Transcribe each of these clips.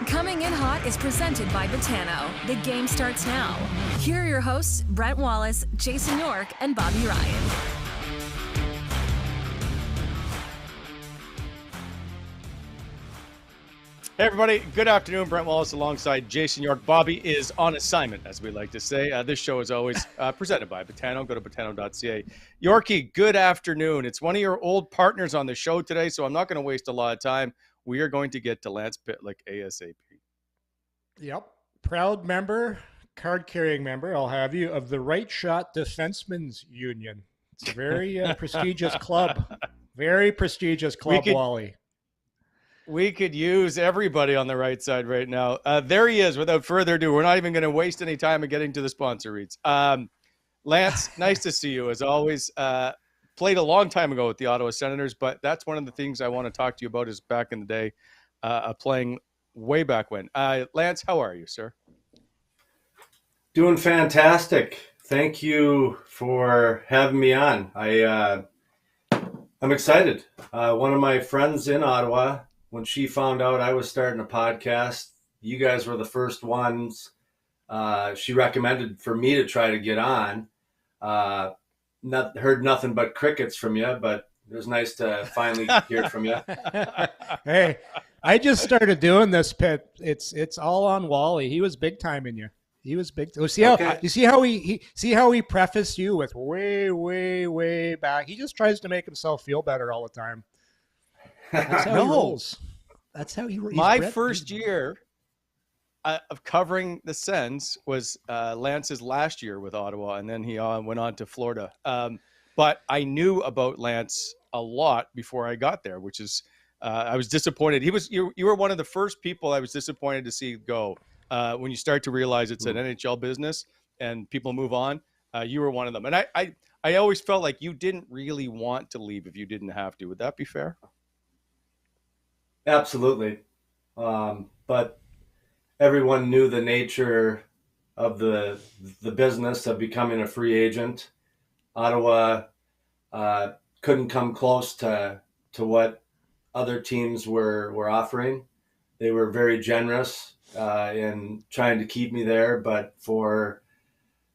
Coming in Hot is presented by Botano. The game starts now. Here are your hosts, Brent Wallace, Jason York, and Bobby Ryan. Hey everybody, good afternoon. Brent Wallace alongside Jason York. Bobby is on assignment, as we like to say. This show is always presented by Botano. Go to botano.ca. Yorkie, good afternoon. It's one of your old partners on the show today, so I'm not going to waste a lot of time. We are going to get to Lance Pitlick ASAP. Yep. Proud member, card-carrying member, I'll have you, of the Right Shot Defensemen's Union. It's a very prestigious club. Very prestigious club, Wally. We could use everybody on the right side right now. There he is. Without further ado, we're not even going to waste any time in getting to the sponsor reads. Lance, nice to see you as always. Played a long time ago with the Ottawa Senators, but that's one of the things I want to talk to you about is back in the day, playing way back when. Lance, how are you, sir? Doing fantastic. Thank you for having me on. I'm excited. One of my friends in Ottawa, when she found out I was starting a podcast, you guys were the first ones she recommended for me to try to get on. Heard nothing but crickets from you, but it was nice to finally hear from you. Hey, I just started doing this, Pitt. It's all on Wally. He was big time in you. He was big. You see how he prefaced you with way back. He just tries to make himself feel better all the time. That's how he rolls. That's how he rolls. My first year of covering the Sens was Lance's last year with Ottawa, and then he went on to Florida. But I knew about Lance a lot before I got there, which is I was disappointed. You were one of the first people I was disappointed to see go when you start to realize it's an NHL business and people move on. You were one of them, and I always felt like you didn't really want to leave if you didn't have to. Would that be fair? Absolutely. But everyone knew the nature of the business of becoming a free agent. Ottawa couldn't come close to what other teams were offering. They were very generous in trying to keep me there, but for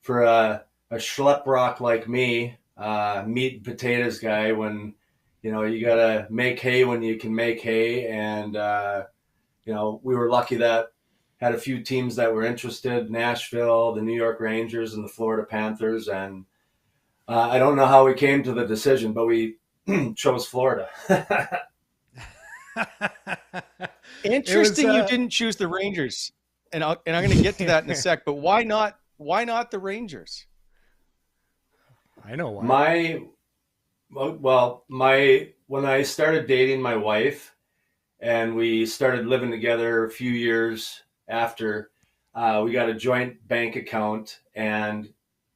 a schlep rock like me, meat and potatoes guy, when you gotta make hay when you can make hay, and we were lucky that had a few teams that were interested: Nashville, the New York Rangers, and the Florida Panthers. And I don't know how we came to the decision, but we chose Florida. Interesting, you didn't choose the Rangers, and I'm going to get to that in a sec. But why not? Why not the Rangers? I know why. When I started dating my wife, and we started living together a few years after, we got a joint bank account, and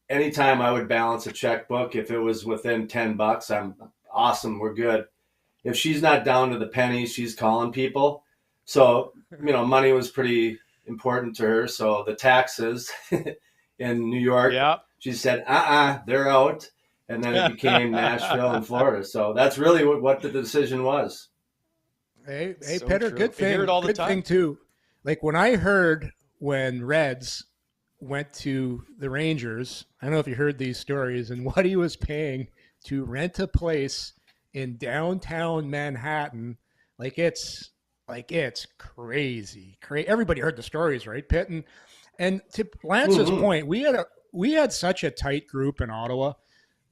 anytime I would balance a checkbook, if it was within $10, I'm awesome, we're good. If she's not down to the penny, she's calling people. So, money was pretty important to her. So the taxes in New York, she said, they're out. And then it became Nashville and Florida. So that's really what the decision was. Hey, so Peter, true. good thing. Hear it all the good time. thing too. Like when I heard when Reds went to the Rangers, I don't know if you heard these stories and what he was paying to rent a place in downtown Manhattan. It's crazy. Everybody heard the stories, right, Pitt? And to Lance's point, we had such a tight group in Ottawa.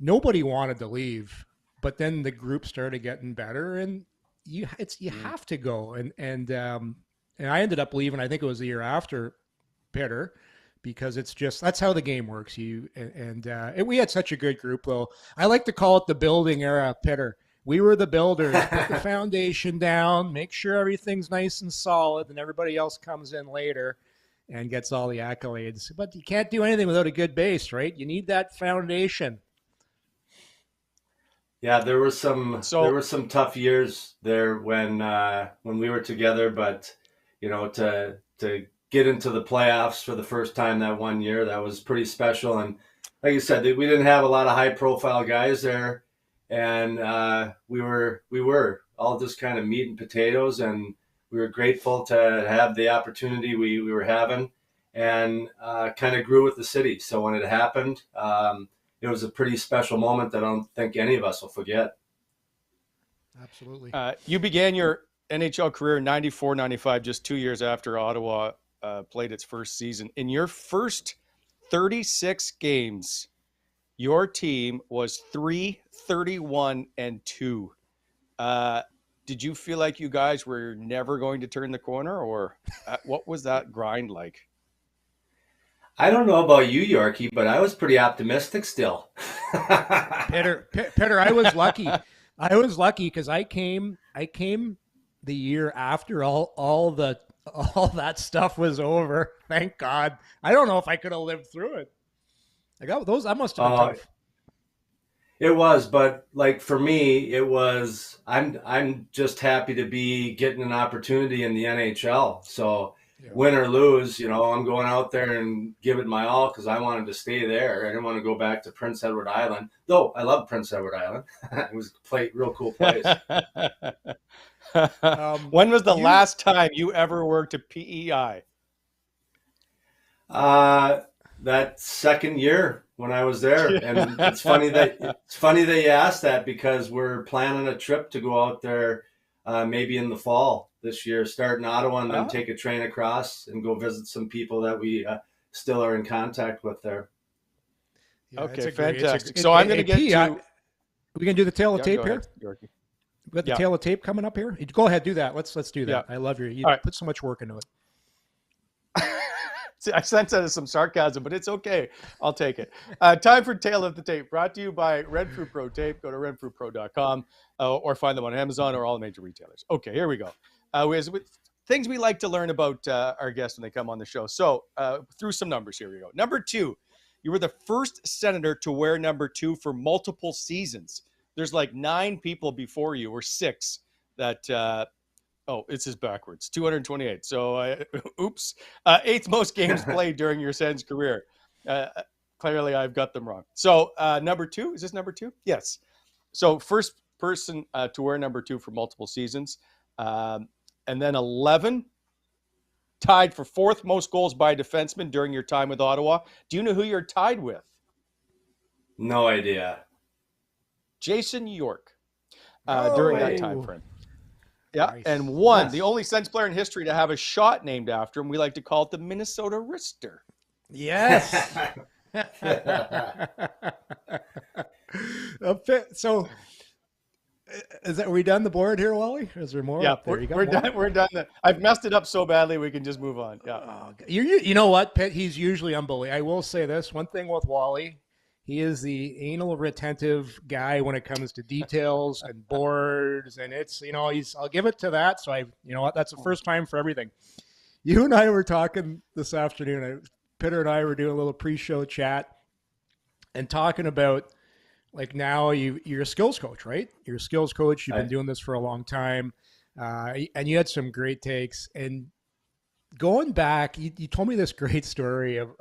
Nobody wanted to leave, but then the group started getting better, and you have to go. And I ended up leaving. I think it was the year after Pitter, because that's how the game works. And we had such a good group, though. I like to call it the building era, Pitter. We were the builders, put the foundation down, make sure everything's nice and solid, and everybody else comes in later and gets all the accolades. But you can't do anything without a good base, right? You need that foundation. Yeah, there were some tough years there when we were together, but to get into the playoffs for the first time that one year, that was pretty special. And like you said, we didn't have a lot of high profile guys there, and we were all just kind of meat and potatoes, and we were grateful to have the opportunity we were having, and kind of grew with the city. So when it happened, it was a pretty special moment that I don't think any of us will forget. Absolutely. You began your NHL career in 94-95, just 2 years after Ottawa played its first season. In your first 36 games, your team was 3-31-2. Did you feel like you guys were never going to turn the corner, or what was that grind like? I don't know about you, Yorkie, but I was pretty optimistic still. Peter, I was lucky. I was lucky because I came the year after all that stuff was over. Thank God. I don't know if I could have lived through it. I got those. That must have been tough. It was, but like for me, it was. I'm just happy to be getting an opportunity in the NHL. So win or lose, I'm going out there and give it my all because I wanted to stay there. I didn't want to go back to Prince Edward Island, though I love Prince Edward Island. It was a real cool place. When was the last time you ever worked at PEI? That second year when I was there, and it's funny that you asked that because we're planning a trip to go out there, maybe in the fall this year, start in Ottawa and then take a train across and go visit some people that we still are in contact with there. Yeah, okay, fantastic. So I'm going to get to. We can do the tail of tape here. Yorkie. We got the tail of tape coming up here. Go ahead, do that. Let's do that. Yeah. I love you put so much work into it. I sense that as some sarcasm, but it's okay. I'll take it. Time for Tail of the Tape, brought to you by Renfrew Pro Tape. Go to renfrewpro.com or find them on Amazon or all major retailers. Okay, here we go. With things we like to learn about our guests when they come on the show. So through some numbers, here we go. Number 2, you were the first Senator to wear number 2 for multiple seasons. There's like 9 people before you, or 6, that it's just backwards. 228. So, oops. 8th most games played during your Sens career. Clearly, I've got them wrong. So, number 2. Is this number 2? Yes. So, first person to wear number 2 for multiple seasons. And then 11. Tied for 4th most goals by a defenseman during your time with Ottawa. Do you know who you're tied with? No idea. Jason York. During that time frame. Yeah, nice. And one, the only Sens player in history to have a shot named after him. We like to call it the Minnesota Wrister. Yes. So, are we done the board here, Wally? Is there more? Yeah, we're done. We're done. I've messed it up so badly we can just move on. Yeah. You know what, Pitt? He's usually unbelievable. I will say this one thing with Wally. He is the anal retentive guy when it comes to details and boards, and it's I'll give it to that. So that's the first time for everything. You and I were talking this afternoon. Peter and I were doing a little pre-show chat and talking about like now you're a skills coach, right? You're a skills coach. You've been doing this for a long time, and you had some great takes. And going back, you told me this great story of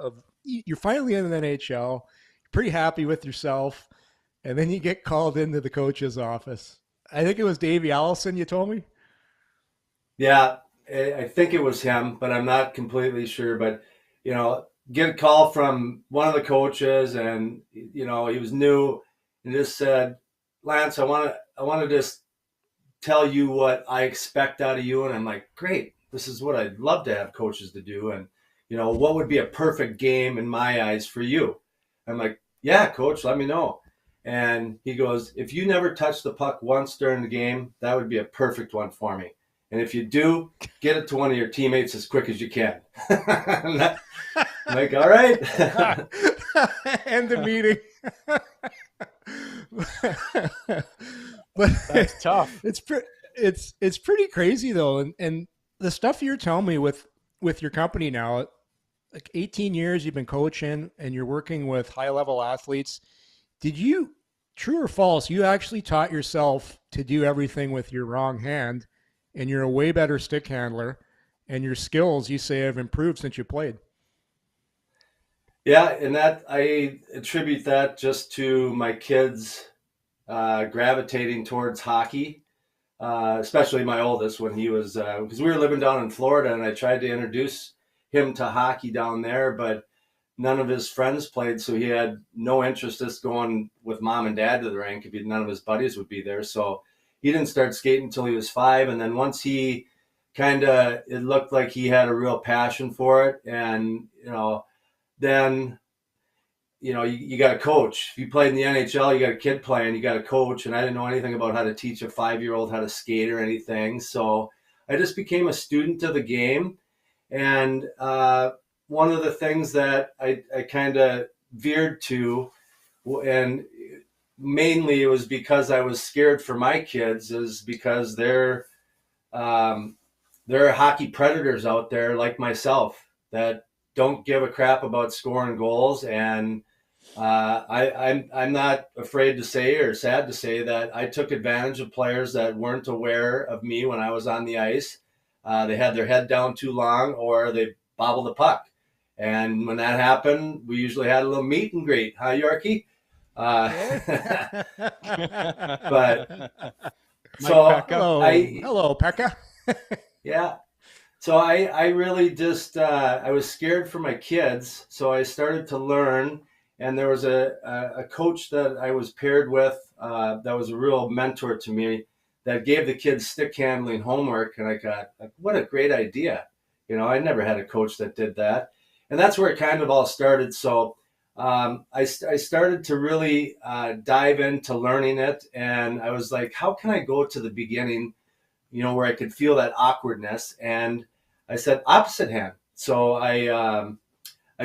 you're finally in the NHL. Pretty happy with yourself, and then you get called into the coach's office. I think it was Davey Allison, you told me? Yeah, I think it was him, but I'm not completely sure. But, get a call from one of the coaches, and, he was new, and just said, Lance, I want to just tell you what I expect out of you. And I'm like, great, this is what I'd love to have coaches to do. And, what would be a perfect game in my eyes for you? I'm like, yeah, coach, let me know. And he goes, if you never touch the puck once during the game, that would be a perfect one for me. And if you do, get it to one of your teammates as quick as you can. I'm like, all right. End the meeting. But that's tough. It's pretty crazy though. And the stuff you're telling me with your company now, like 18 years you've been coaching and you're working with high-level athletes. Did you, true or false, you actually taught yourself to do everything with your wrong hand, and you're a way better stick handler, and your skills, you say, have improved since you played? Yeah, and that I attribute that just to my kids gravitating towards hockey. especially my oldest when he was, because we were living down in Florida, and I tried to introduce him to hockey down there, but none of his friends played, so he had no interest just going with mom and dad to the rink if none of his buddies would be there. So he didn't start skating until he was 5, and then once he it looked like he had a real passion for it, and then you got a coach. If you played in the NHL, you got a kid playing, you got a coach, and I didn't know anything about how to teach a 5-year-old how to skate or anything. So I just became a student of the game. And one of the things that I kind of veered to, and mainly it was because I was scared for my kids, is because there are hockey predators out there like myself that don't give a crap about scoring goals. And I'm not afraid to say, or sad to say, that I took advantage of players that weren't aware of me when I was on the ice. They had their head down too long, or they bobbled the puck. And when that happened, we usually had a little meet and greet. Huh, Yorkie? But so hello, Pekka. Yeah. So I really just, I was scared for my kids. So I started to learn, and there was a coach that I was paired with that was a real mentor to me, that gave the kids stick handling homework. And I got, what a great idea. I never had a coach that did that. And that's where it kind of all started. So I started to really dive into learning it. And I was like, how can I go to the beginning, where I could feel that awkwardness? And I said opposite hand. So I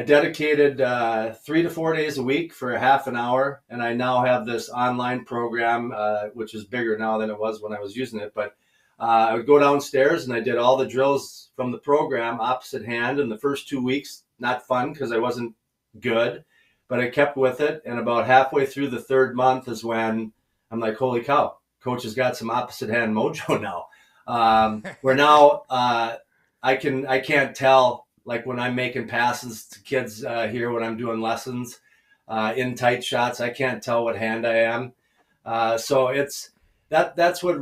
dedicated 3 to 4 days a week for a half an hour. And I now have this online program, which is bigger now than it was when I was using it. But I would go downstairs and I did all the drills from the program opposite hand. And the first 2 weeks, not fun because I wasn't good, but I kept with it. And about halfway through the 3rd month is when I'm like, holy cow, coach has got some opposite hand mojo now. Where now I can't tell, like when I'm making passes to kids here when I'm doing lessons in tight shots, I can't tell what hand I am. So it's that's where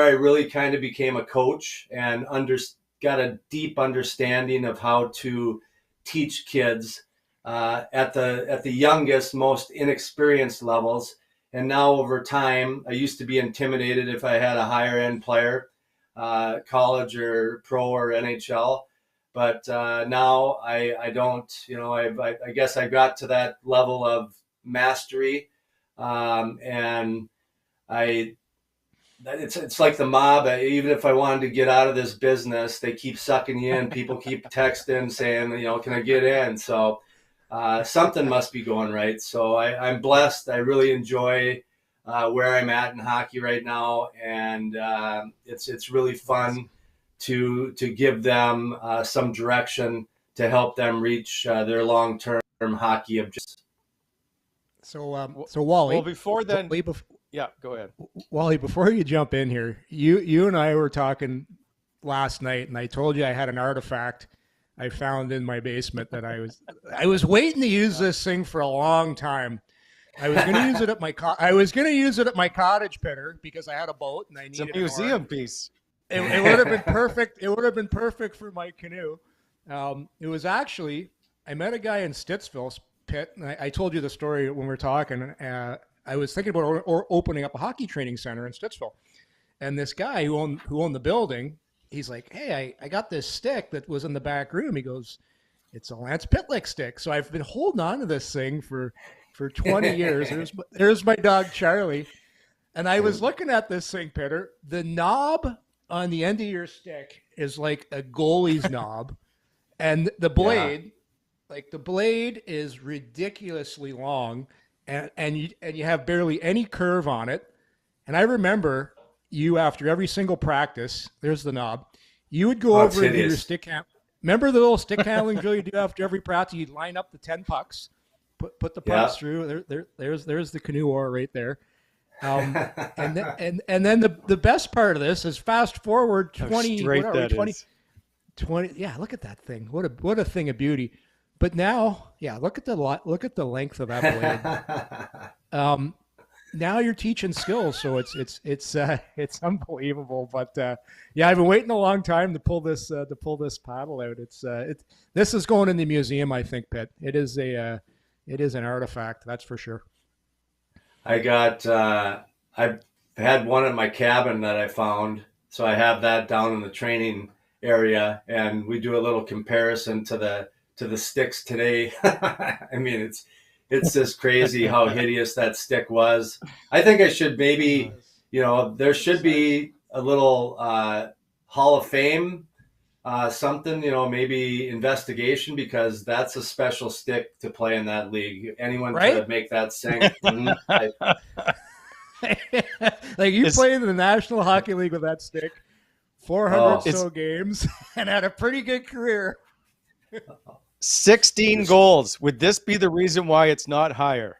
I really kind of became a coach and got a deep understanding of how to teach kids at the youngest, most inexperienced levels. And now over time, I used to be intimidated if I had a higher end player, college or pro or NHL. But now I don't, I guess I got to that level of mastery. And it's like the mob. Even if I wanted to get out of this business, they keep sucking you in. People keep texting saying, can I get in? So something must be going right. So I'm blessed. I really enjoy where I'm at in hockey right now. And it's really fun to give them some direction to help them reach their long-term hockey objectives. So Wally. Well, before then, yeah, go ahead, Wally. Before you jump in here, you and I were talking last night, and I told you I had an artifact I found in my basement that I was waiting to use this thing for a long time. I was going to use it at my cottage pitter because I had a boat and I needed a museum piece. It would have been perfect. It would have been perfect for my canoe. It was actually, I met a guy in Stutzle, Pitt, and I told you the story when we were talking. I was thinking about opening up a hockey training center in Stutzle, and this guy who owned the building, he's like, "Hey, I got this stick that was in the back room." He goes, "It's a Lance Pitlick stick." So I've been holding on to this thing for 20 years. There's my dog Charlie, and I was looking at this thing, Peter. The knob on the end of your stick is like a goalie's knob, and the blade, the blade is ridiculously long. And you have barely any curve on it. And I remember you, after every single practice, there's the knob, you would go over and do your stick hand. Remember the little stick handling drill you do after every practice? You'd line up the 10 pucks, put the pucks through. There's the canoe oar right there. And then the best part of this is fast forward 20. Yeah, look at that thing. What a thing of beauty. But now, look at the length of that blade. now you're teaching skills, so it's unbelievable. But yeah, I've been waiting a long time to pull this paddle out. This is going in the museum, I think, Pitt. It is an artifact, that's for sure. I had one in my cabin that I found, so I have that down in the training area, and we do a little comparison to the sticks today. I mean, it's just crazy how hideous that stick was. I think I should maybe, there should be a little Hall of Fame, something, maybe investigation, because that's a special stick to play in that league. Anyone could make that sink. Like you played in the National Hockey League with that stick, 400 games, and had a pretty good career. 16 goals. Would this be the reason why it's not higher?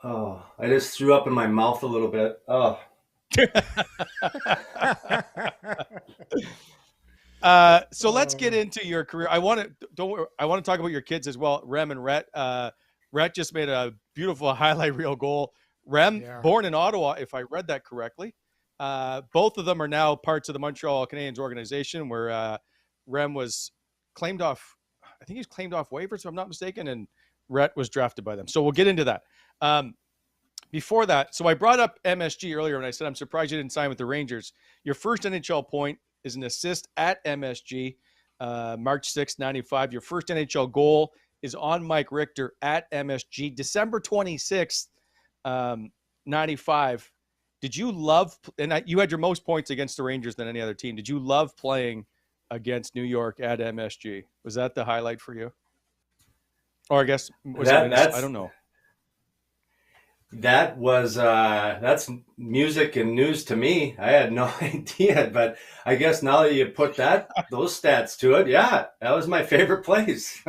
Oh, I just threw up in my mouth a little bit. Oh. So let's get into your career. I want to talk about your kids as well, Rem and Rhett. Rhett just made a beautiful highlight reel goal. Rem, born in Ottawa, if I read that correctly. Both of them are now parts of the Montreal Canadiens organization, where Rem was claimed off. I think he's claimed off waivers, if I'm not mistaken, and Rhett was drafted by them. So we'll get into that. Before that, so I brought up MSG earlier, and I said I'm surprised you didn't sign with the Rangers. Your first NHL point is an assist at MSG, March 6th, 95. Your first NHL goal is on Mike Richter at MSG, December 26th, 95. Did you love, and you had your most points against the Rangers than any other team. Did you love playing against New York at MSG? Was that the highlight for you? Or I guess, I don't know. That's music and news to me. I had no idea, but I guess now that you put those stats to it, yeah, that was my favorite place.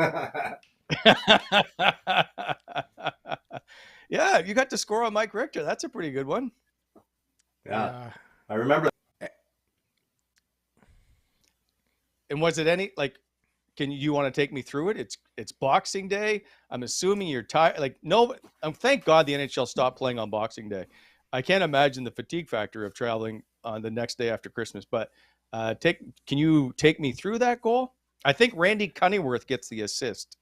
Yeah, you got to score on Mike Richter. That's a pretty good one. Yeah, I remember. And was it any, you want to take me through it? It's Boxing Day. I'm assuming you're tired. No, thank God the NHL stopped playing on Boxing Day. I can't imagine the fatigue factor of traveling on the next day after Christmas. But can you take me through that goal? I think Randy Cunningworth gets the assist.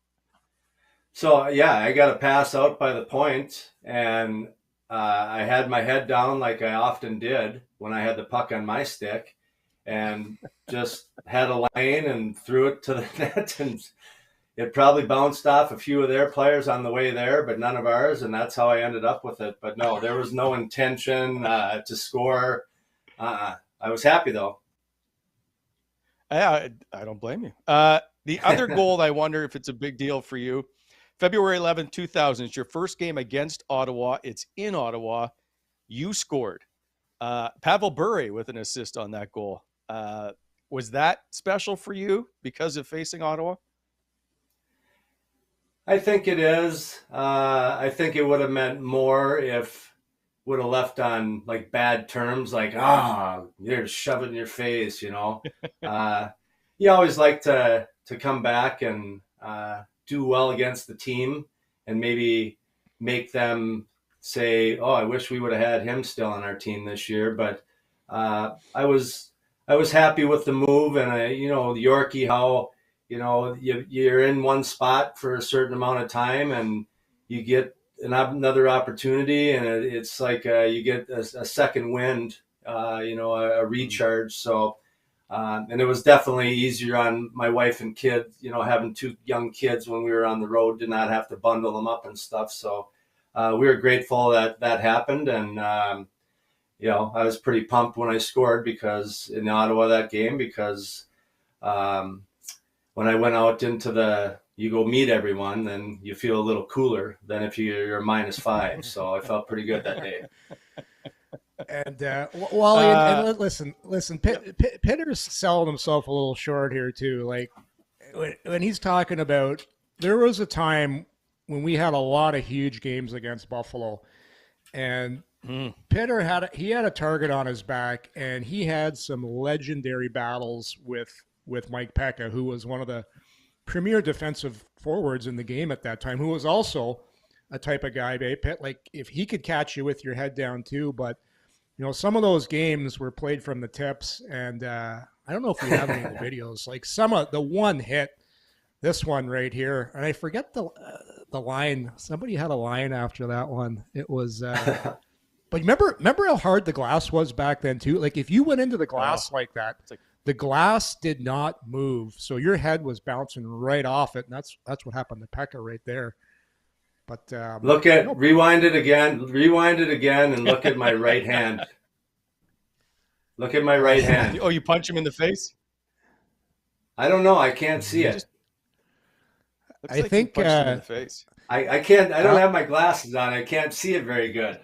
So yeah, I got a pass out by the point, and I had my head down like I often did when I had the puck on my stick, and just had a lane and threw it to the net, and it probably bounced off a few of their players on the way there, but none of ours, and that's how I ended up with it. But no, there was no intention to score. I was happy though. I don't blame you. The other goal, I wonder if it's a big deal for you. February 11, 2000, it's your first game against Ottawa. It's in Ottawa. You scored. Pavel Bure with an assist on that goal. Was that special for you because of facing Ottawa? I think it is. I think it would have meant more if would have left on bad terms, you're shove it in your face, You always like to come back and do well against the team and maybe make them say, oh, I wish we would have had him still on our team this year. But I was happy with the move, and Yorkie, how you're in one spot for a certain amount of time and you get another opportunity, and it's like you get a second wind, a recharge. So and it was definitely easier on my wife and kids, having two young kids when we were on the road, did not have to bundle them up and stuff. So we were grateful that happened. And, I was pretty pumped when I scored because in Ottawa that game, because when I went out into you go meet everyone, then you feel a little cooler than if you're -5. So I felt pretty good that day. And Wally, and listen, Pitter's selling himself a little short here too. Like when he's talking about, there was a time when we had a lot of huge games against Buffalo, and Pitter had a target on his back, and he had some legendary battles with Mike Pekka, who was one of the premier defensive forwards in the game at that time, who was also a type of guy, babe. Pitt, like if he could catch you with your head down too, but some of those games were played from the tips, and I don't know if we have any of the videos. Like some of the one hit, this one right here, and I forget the line. Somebody had a line after that one. It was, but remember how hard the glass was back then too. Like if you went into the glass like that, the glass did not move, so your head was bouncing right off it, and that's what happened to Pekka right there. But rewind it again, and look at my right hand. Look at my right hand. Oh, you punch him in the face? I don't know. I can't see it. I think you punched him in the face. I can't. I don't have my glasses on. I can't see it very good.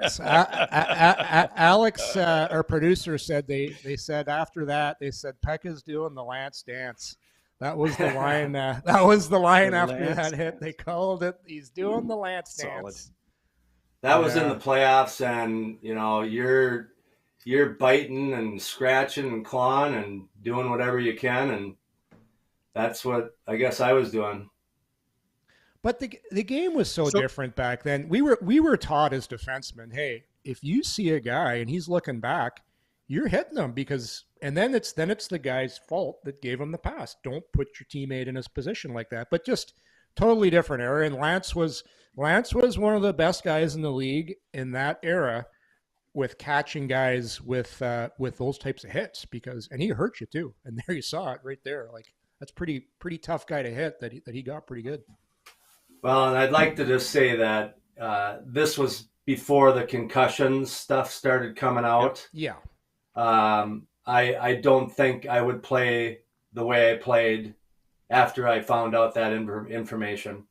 So, Alex, our producer, said they said after that Pekka's doing the Lance dance. That was the line. That was the line after that hit. They called it. He's doing the Lance dance. That was in the playoffs, and you're biting and scratching and clawing and doing whatever you can, and that's what I guess I was doing. But the game was so different back then. We were taught as defensemen, hey, if you see a guy and he's looking back, you're hitting him and then it's the guy's fault that gave him the pass. Don't put your teammate in his position like that. But just totally different era. And Lance was one of the best guys in the league in that era with catching guys with those types of hits and he hurt you too. And there you saw it right there. Like that's pretty tough guy to hit that he got pretty good. Well, and I'd like to just say that this was before the concussion stuff started coming out. Yeah. I don't think I would play the way I played after I found out that information.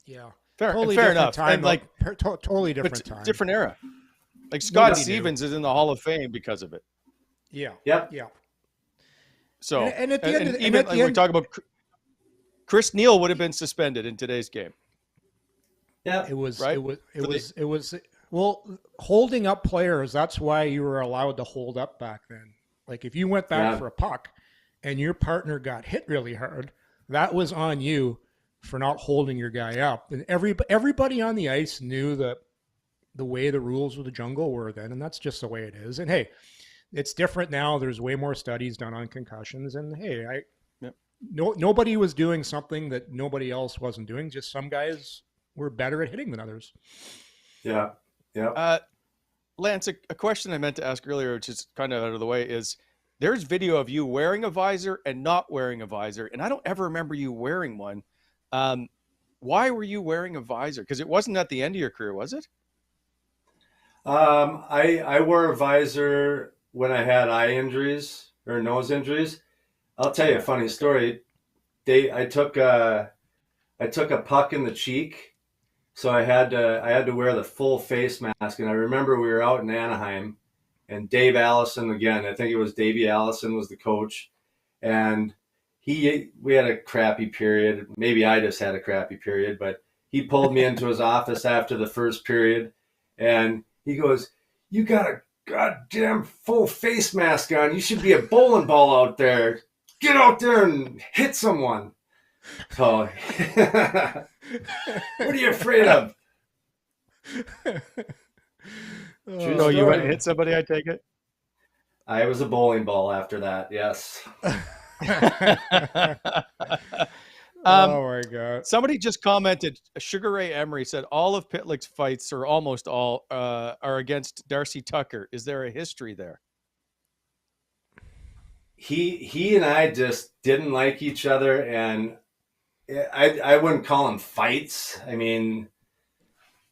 Yeah. Fair enough. Time, and like totally different time. Different era. Like Scott Stevens is in the Hall of Fame because of it. Yeah. Yep. Yeah. So and at the end, even like we talk about Chris Neal would have been suspended in today's game. Yeah. It was right? It was well, holding up players, that's why you were allowed to hold up back then. Like if you went back for a puck and your partner got hit really hard, that was on you for not holding your guy up. And everybody on the ice knew the way the rules of the jungle were then, and that's just the way it is. And hey, it's different now. There's way more studies done on concussions, and hey, nobody was doing something that nobody else wasn't doing. Just some guys were better at hitting than others. Yeah. Yeah. Lance, a question I meant to ask earlier, which is kind of out of the way, is there's video of you wearing a visor and not wearing a visor, and I don't ever remember you wearing one. Why were you wearing a visor? Because it wasn't at the end of your career, was it? I wore a visor when I had eye injuries or nose injuries. I'll tell you a funny story. I took a puck in the cheek. So I had to wear the full face mask, and I remember we were out in Anaheim, and Dave Allison, again, I think it was Davey Allison was the coach, and we had a crappy period. Maybe I just had a crappy period, but he pulled me into his office after the first period, and he goes, "You got a goddamn full face mask on. You should be a bowling ball out there. Get out there and hit someone." So, what are you afraid of? You went and hit somebody, I take it? I was a bowling ball after that, yes. Oh, my God. Somebody just commented, Sugar Ray Emery said, all of Pitlick's fights, or almost all, are against Darcy Tucker. Is there a history there? He and I just didn't like each other, and I wouldn't call them fights. I mean,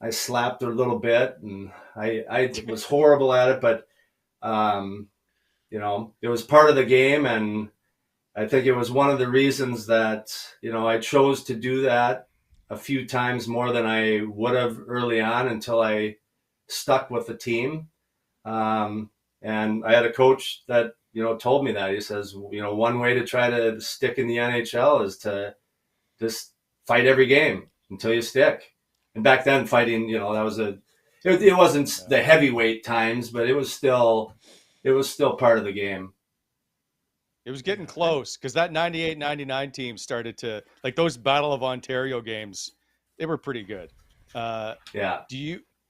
I slapped her a little bit, and I was horrible at it, but it was part of the game, and I think it was one of the reasons that I chose to do that a few times more than I would have early on until I stuck with the team. And I had a coach that told me that. He says, one way to try to stick in the NHL is to just fight every game until you stick. And back then, fighting, it wasn't the heavyweight times, but it was still part of the game. It was getting close because that 98-99 team started to, like those Battle of Ontario games, They were pretty good. Yeah.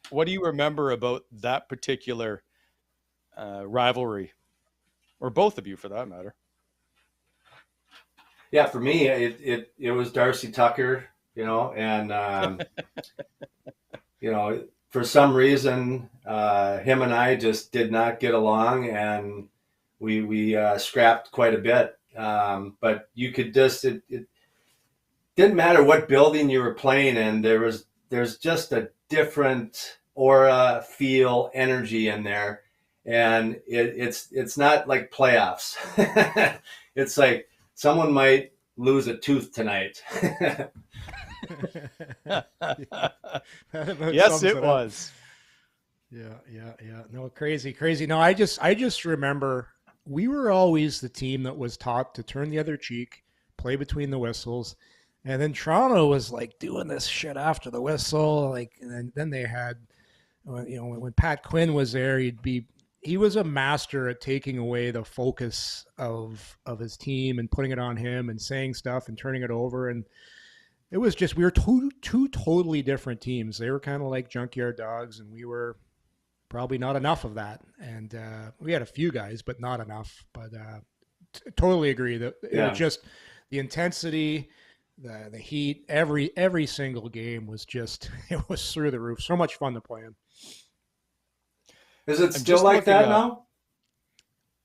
What do you remember about that particular rivalry, or both of you for that matter? Yeah, for me, it was Darcy Tucker, and for some reason, him and I just did not get along, and we scrapped quite a bit. But you could just it didn't matter what building you were playing in. There's just a different aura, feel, energy in there, and it's not like playoffs. It's like someone might lose a tooth tonight. Yes, it was. Yeah. No, crazy. No, I just remember we were always the team that was taught to turn the other cheek, play between the whistles. And then Toronto was like doing this shit after the whistle. Like, and then they had, when Pat Quinn was there, he was a master at taking away the focus of his team and putting it on him and saying stuff and turning it over. And it was just, we were two totally different teams. They were kind of like junkyard dogs, and we were probably not enough of that. And we had a few guys, but not enough. But totally agree that it was just the intensity, the heat, every single game was just, it was through the roof. So much fun to play in. Is it still like that now?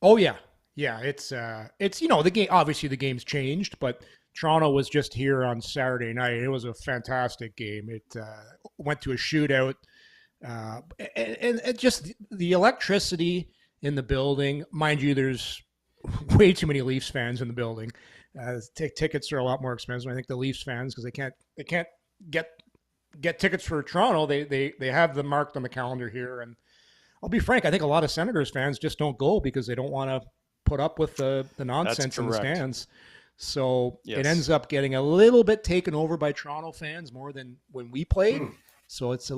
Oh yeah. It's the game. Obviously, the game's changed, but Toronto was just here on Saturday night. It was a fantastic game. It went to a shootout, and it just the electricity in the building. Mind you, there's way too many Leafs fans in the building. Tickets are a lot more expensive. I think the Leafs fans, because they can't get tickets for Toronto. They have them marked on the calendar here, and I'll be frank, I think a lot of Senators fans just don't go because they don't want to put up with the nonsense in the stands. So It ends up getting a little bit taken over by Toronto fans more than when we played. So it's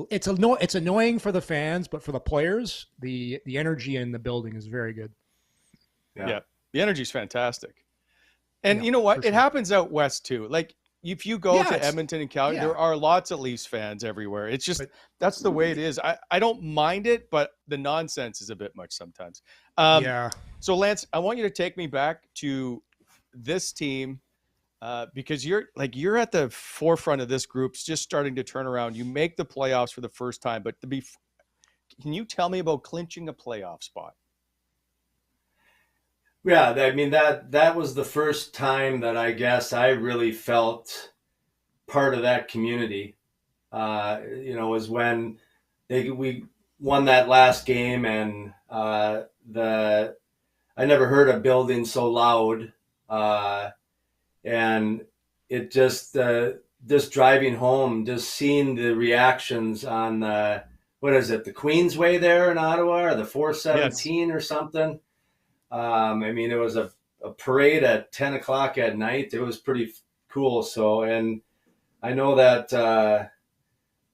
annoying for the fans, but for the players, the energy in the building is very good. Yeah. The energy is fantastic. And you know what? It happens out west too. Like if you go to Edmonton and Calgary, there are lots of Leafs fans everywhere. It's just that's the way it is. I don't mind it, but the nonsense is a bit much sometimes. So Lance, I want you to take me back to this team because you're at the forefront of this group, just starting to turn around. You make the playoffs for the first time, but can you tell me about clinching a playoff spot? Yeah, I mean that was the first time that I guess I really felt part of that community. Was when we won that last game, and I never heard a building so loud, and it just driving home, just seeing the reactions on the Queensway there in Ottawa, or the 417 or something. It was a parade at 10 o'clock at night. It was pretty cool. So, and I know that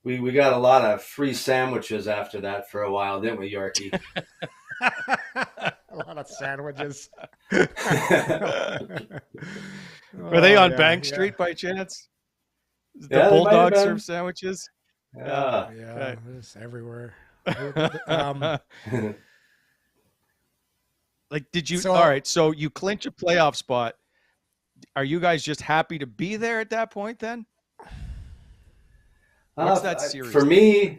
we got a lot of free sandwiches after that for a while, didn't we, Yorkie? A lot of sandwiches. Were they on Bank Street by chance? The Bulldogs serve sandwiches? Yeah. Okay. It's everywhere. Did you? All right. So you clinch a playoff spot. Are you guys just happy to be there at that point then? What's that series? For me,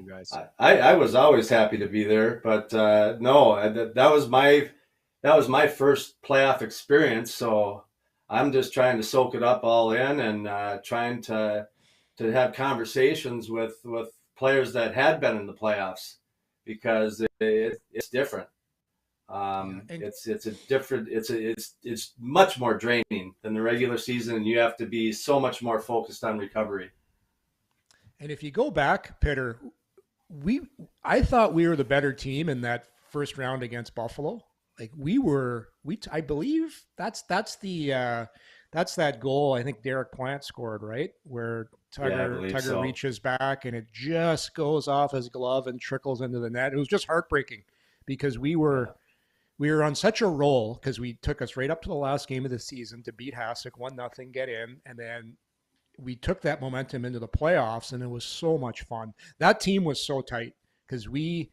I was always happy to be there, but no, that was my first playoff experience. So I'm just trying to soak it up all in, and trying to have conversations with players that had been in the playoffs, because it's different. It's much more draining than the regular season, and you have to be so much more focused on recovery. And if you go back, Peter, I thought we were the better team in that first round against Buffalo. I believe that's that goal. I think Derek Plant scored, right? Where Tugger reaches back and it just goes off his glove and trickles into the net. It was just heartbreaking because we were on such a roll, because we took us right up to the last game of the season to beat Hasek 1-0, get in, and then we took that momentum into the playoffs, and it was so much fun. That team was so tight because we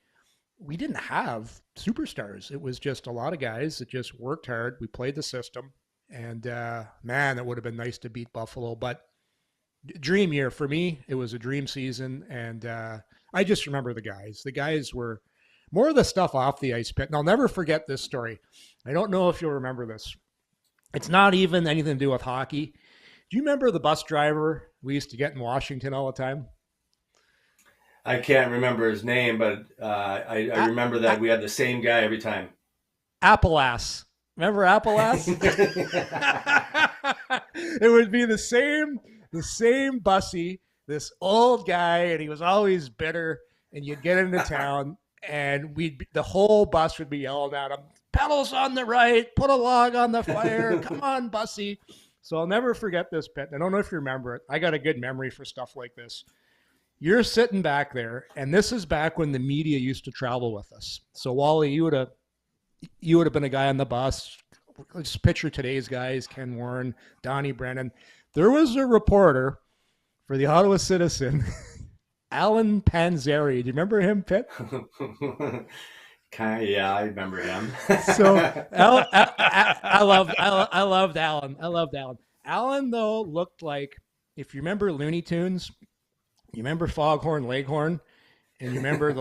didn't have superstars. It was just a lot of guys that just worked hard. We played the system, and man, it would have been nice to beat Buffalo. But dream year for me. It was a dream season, and I just remember the guys. The guys were more of the stuff off the ice pit. And I'll never forget this story. I don't know if you'll remember this. It's not even anything to do with hockey. Do you remember the bus driver we used to get in Washington all the time? I can't remember his name, but I remember that we had the same guy every time. Appalass. Remember Appalass? It would be the same bussy, this old guy, and he was always bitter. And you'd get into town, and the whole bus would be yelling at him, "Pedals on the right, put a log on the fire, come on, bussy." So I'll never forget this, Pitt. I don't know if you remember it. I got a good memory for stuff like this. You're sitting back there, and this is back when the media used to travel with us. So Wally, you would have been a guy on the bus. Let's picture today's guys: Ken Warren, Donnie Brennan. There was a reporter for the Ottawa Citizen, Alan Panzeri. Do you remember him, Pitt? Yeah, I remember him. So I loved Alan. I loved Alan. Alan, though, looked like, if you remember Looney Tunes, you remember Foghorn Leghorn, and you remember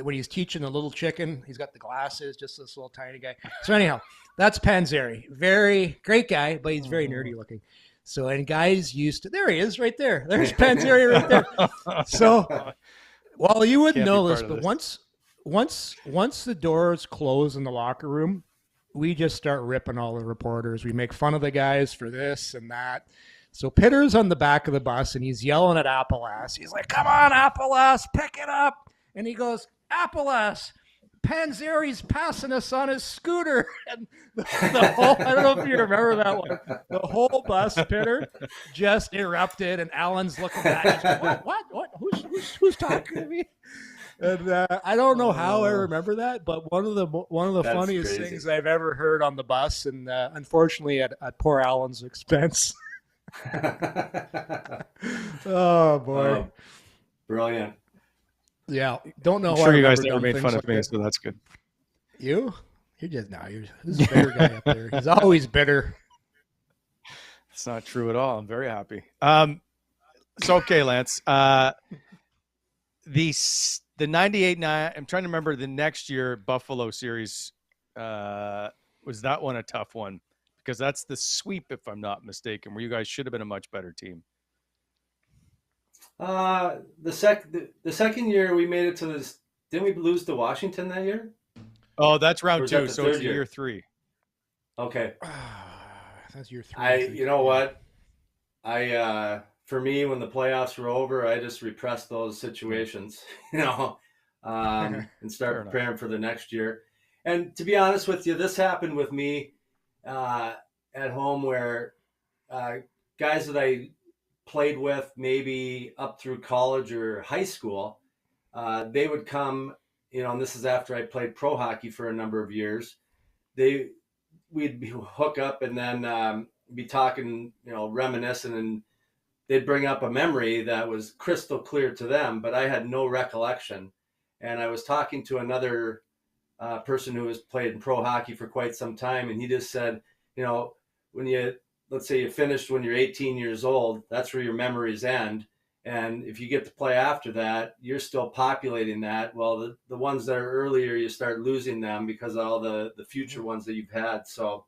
when he's teaching the little chicken, he's got the glasses, just this little tiny guy. So anyhow, that's Panzeri. Very great guy, but he's very nerdy looking. So, and guys used to, there he is right there. There's Panzeri right there. So, well, you wouldn't know this, but once the doors close in the locker room, we just start ripping all the reporters. We make fun of the guys for this and that. So Pitter's on the back of the bus, and he's yelling at Appalass. He's like, "Come on, Appalass, pick it up." And he goes, "Appalass, Panzeri's passing us on his scooter." And the whole, I don't know if you remember that one. The whole bus, Pitter, just erupted, and Alan's looking back. He's like, what? Who's talking to me? And I don't know how I remember that, but one of the funniest crazy things I've ever heard on the bus, and unfortunately at poor Alan's expense. Oh boy, brilliant. Yeah, don't know. I'm why sure I you guys remember never dumb made fun things of me, like so that's good. You're just this is a bitter guy up there. He's always bitter. It's not true at all. I'm very happy. So okay, Lance. The 98-9. I'm trying to remember the next year Buffalo series. Was that one a tough one? Because that's the sweep, if I'm not mistaken, where you guys should have been a much better team. The second year we made it to this. Didn't we lose to Washington that year? Oh, that's round two, that so it's year three. Okay. That's year three. You know what? For me, when the playoffs were over, I just repressed those situations, and start preparing for the next year. And to be honest with you, this happened with me at home, where guys that I played with maybe up through college or high school, they would come, and this is after I played pro hockey for a number of years. We'd hook up and then be talking, reminiscing, and they'd bring up a memory that was crystal clear to them, but I had no recollection. And I was talking to another person who has played in pro hockey for quite some time, and he just said, let's say you finished when you're 18 years old, that's where your memories end. And if you get to play after that, you're still populating that. Well, the ones that are earlier, you start losing them because of all the future ones that you've had. So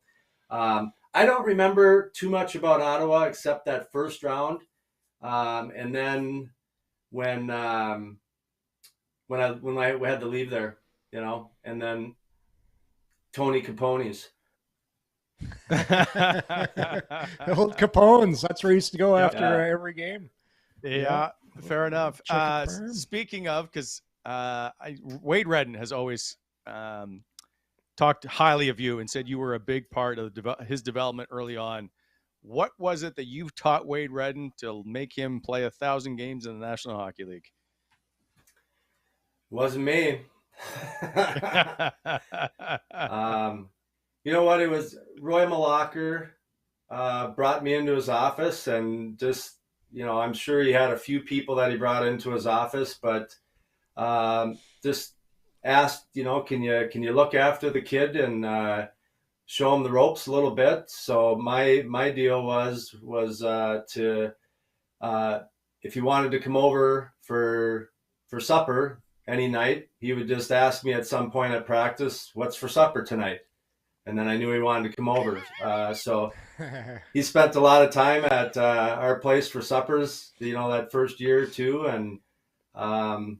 I don't remember too much about Ottawa except that first round. And then when I had to leave there, and then Tony Capone's. The old Capone's. That's where he used to go after every game. Yeah, fair enough. Speaking of, because Wade Redden has always talked highly of you and said you were a big part of his development early on. What was it that you've taught Wade Redden to make him play 1,000 games in the National Hockey League? Wasn't me. You know what? It was Roy Malacher brought me into his office and just I'm sure he had a few people that he brought into his office, but just asked, can you look after the kid and show him the ropes a little bit. So my deal was to if he wanted to come over for supper any night, he would just ask me at some point at practice, "What's for supper tonight?" And then I knew he wanted to come over. So he spent a lot of time at our place for suppers, that first year or two, and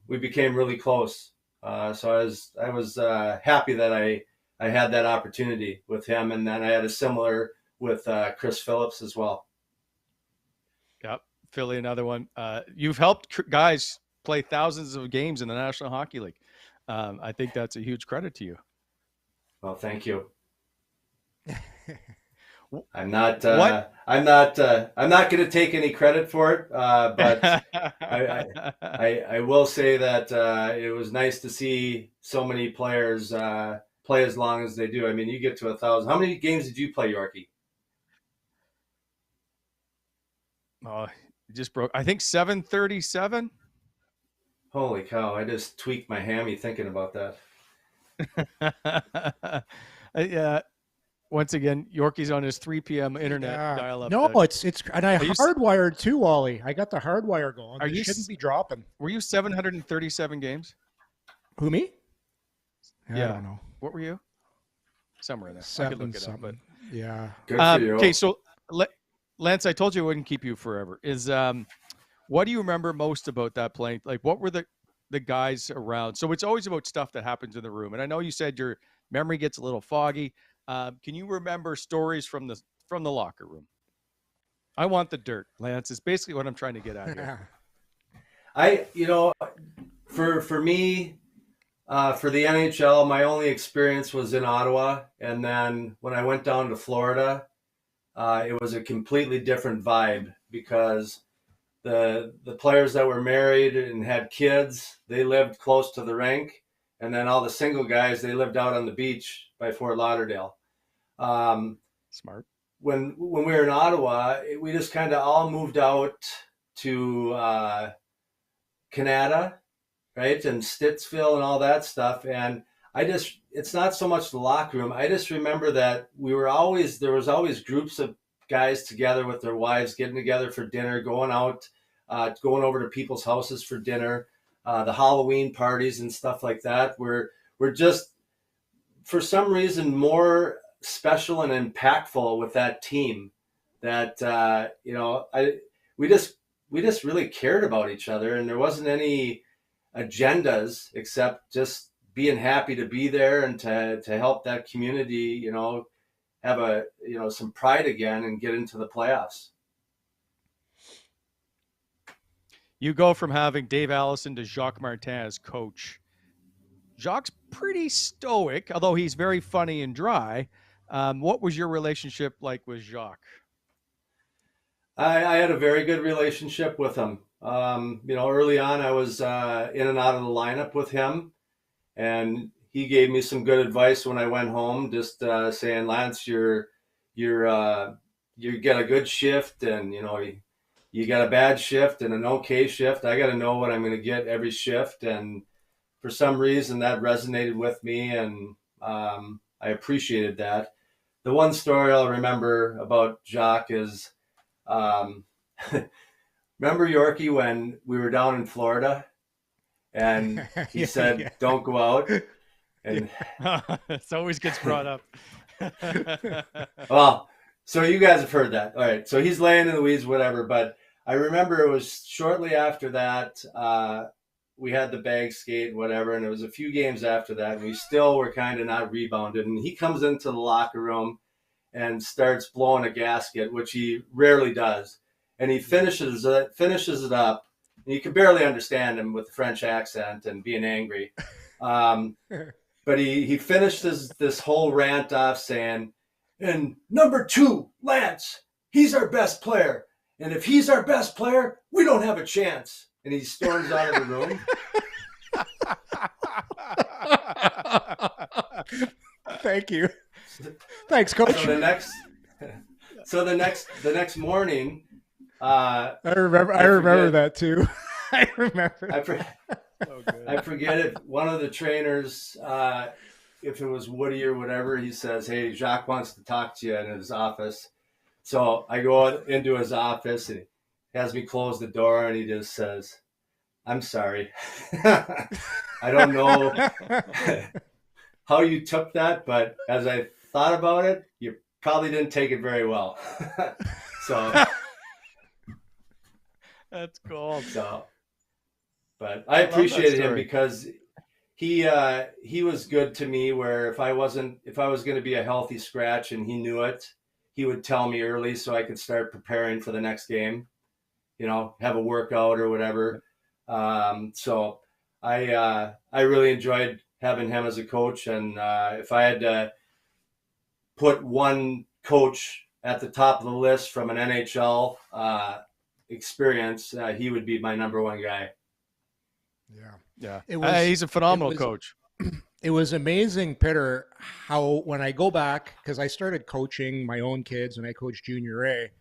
we became really close. So I was happy that I had that opportunity with him, and then I had a similar with Chris Phillips as well. Yep, Philly, another one. You've helped guys play thousands of games in the National Hockey League. I think that's a huge credit to you. Well, thank you. I'm not going to take any credit for it, but I will say that it was nice to see so many players play as long as they do. I mean, you get to 1,000. How many games did you play, Yorkie? Oh, just broke. I think 737. Holy cow! I just tweaked my hammy thinking about that. Yeah. Once again, Yorkie's on his 3 p.m. internet dial-up. No, it's and I hardwired too, Wally. I got the hardwire going. You shouldn't be dropping. Were you 737 games? Who, me? Yeah. I don't know. What were you? Somewhere in there. I could look it up, but yeah. Good for you. Okay, so Lance, I told you I wouldn't keep you forever. What do you remember most about that playing? Like, what were the guys around? So it's always about stuff that happens in the room. And I know you said your memory gets a little foggy. Can you remember stories from the locker room? I want the dirt, Lance. Is basically what I'm trying to get at here. For me, for the NHL, my only experience was in Ottawa, and then when I went down to Florida, it was a completely different vibe because the players that were married and had kids, they lived close to the rink, and then all the single guys, they lived out on the beach by Fort Lauderdale. Smart. When we were in Ottawa, we just kind of all moved out to Canada, right, and Stutzle and all that stuff. And it's not so much the locker room. I just remember that there was always groups of guys together with their wives, getting together for dinner, going out, going over to people's houses for dinner, the Halloween parties and stuff like that. We're just, for some reason, more special and impactful with that team that, we just really cared about each other, and there wasn't any agendas except just being happy to be there and to help that community, have some pride again and get into the playoffs. You go from having Dave Allison to Jacques Martin as coach. Jacques pretty stoic, although he's very funny and dry. What was your relationship like with Jacques? I had a very good relationship with him. Early on, I was in and out of the lineup with him, and he gave me some good advice when I went home, just saying, "Lance, you get a good shift, and you got a bad shift and an okay shift. I got to know what I'm going to get every shift." And for some reason, that resonated with me, and I appreciated that. The one story I'll remember about Jacques is, remember Yorkie when we were down in Florida, and he said, "Don't go out." And it always gets brought up. Well, so you guys have heard that. All right. So he's laying in the weeds, whatever. But I remember it was shortly after that, we had the bag skate, whatever. And it was a few games after that. And we still were kind of not rebounded. And he comes into the locker room and starts blowing a gasket, which he rarely does. And he finishes it up. And you can barely understand him with the French accent and being angry. But he finished this whole rant off saying, "And number 2, Lance, he's our best player. And if he's our best player, we don't have a chance." And he storms out of the room. Thank you. Thanks, Coach. So the next morning, I remember that too. I remember. I forget it. One of the trainers, if it was Woody or whatever, he says, "Hey, Jacques wants to talk to you in his office." So I go into his office and he has me close the door and he just says, "I'm sorry." I don't know how you took that, but as I thought about it, you probably didn't take it very well. So that's cool. So, but I appreciated him because he was good to me. Where if I was going to be a healthy scratch and he knew it, he would tell me early so I could start preparing for the next game. Have a workout or whatever. So I really enjoyed having him as a coach. And if I had to put one coach at the top of the list from an NHL experience, he would be my number one guy. Yeah. He's a phenomenal coach. It was amazing, Peter, how when I go back, because I started coaching my own kids when I coached Junior A,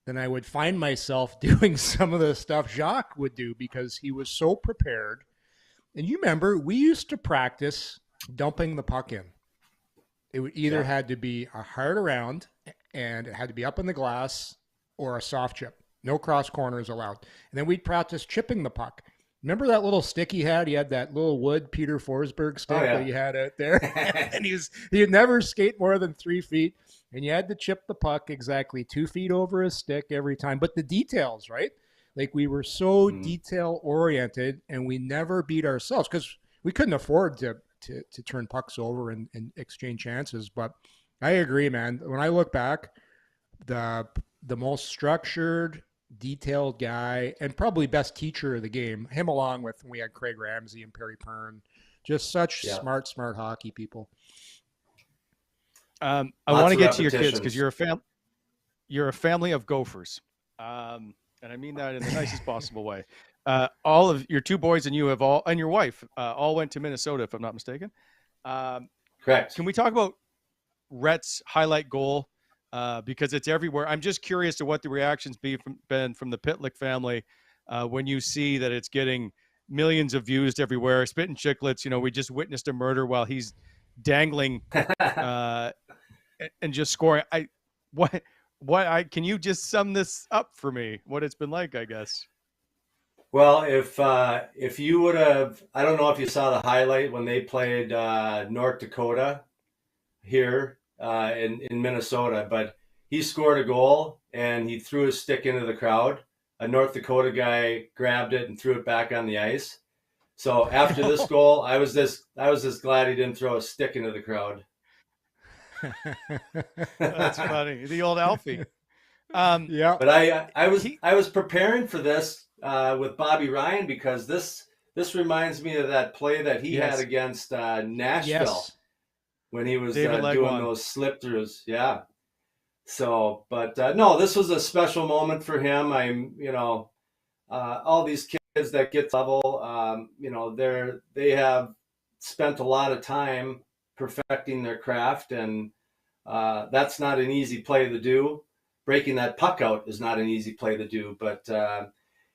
then I would find myself doing some of the stuff Jacques would do because he was so prepared. And you remember, we used to practice dumping the puck in. It would either had to be a hard around and it had to be up in the glass or a soft chip. No cross corners allowed. And then we'd practice chipping the puck. Remember that little stick he had? He had that little wood Peter Forsberg stick that he had out there. And he'd never skate more than 3 feet. And you had to chip the puck exactly 2 feet over his stick every time. But the details, right? Like we were so detail oriented and we never beat ourselves because we couldn't afford to turn pucks over and exchange chances. But I agree, man. When I look back, the most structured, detailed guy and probably best teacher of the game, him along with when we had Craig Ramsey and Perry Pern, just such smart hockey people. I want to get to your kids because you're a family of gophers. And I mean that in the nicest possible way. All of your 2 boys and you and your wife all went to Minnesota, if I'm not mistaken. Correct. Can we talk about Rhett's highlight goal? Because it's everywhere. I'm just curious to what the reactions been from the Pitlick family when you see that it's getting millions of views everywhere. Spit and Chicklets, we just witnessed a murder while he's dangling and just scoring. Can you just sum this up for me? What it's been like, I guess. Well, if you would have, I don't know if you saw the highlight when they played North Dakota here. In Minnesota, but he scored a goal and he threw his stick into the crowd. A North Dakota guy grabbed it and threw it back on the ice. So after this goal, I was just glad he didn't throw a stick into the crowd. That's funny. The old Alfie. But I was preparing for this with Bobby Ryan because this reminds me of that play that he had against Nashville. When he was doing those slip throughs. Yeah. So, but no, this was a special moment for him. All these kids that get to level, they have spent a lot of time perfecting their craft, and that's not an easy play to do. Breaking that puck out is not an easy play to do, but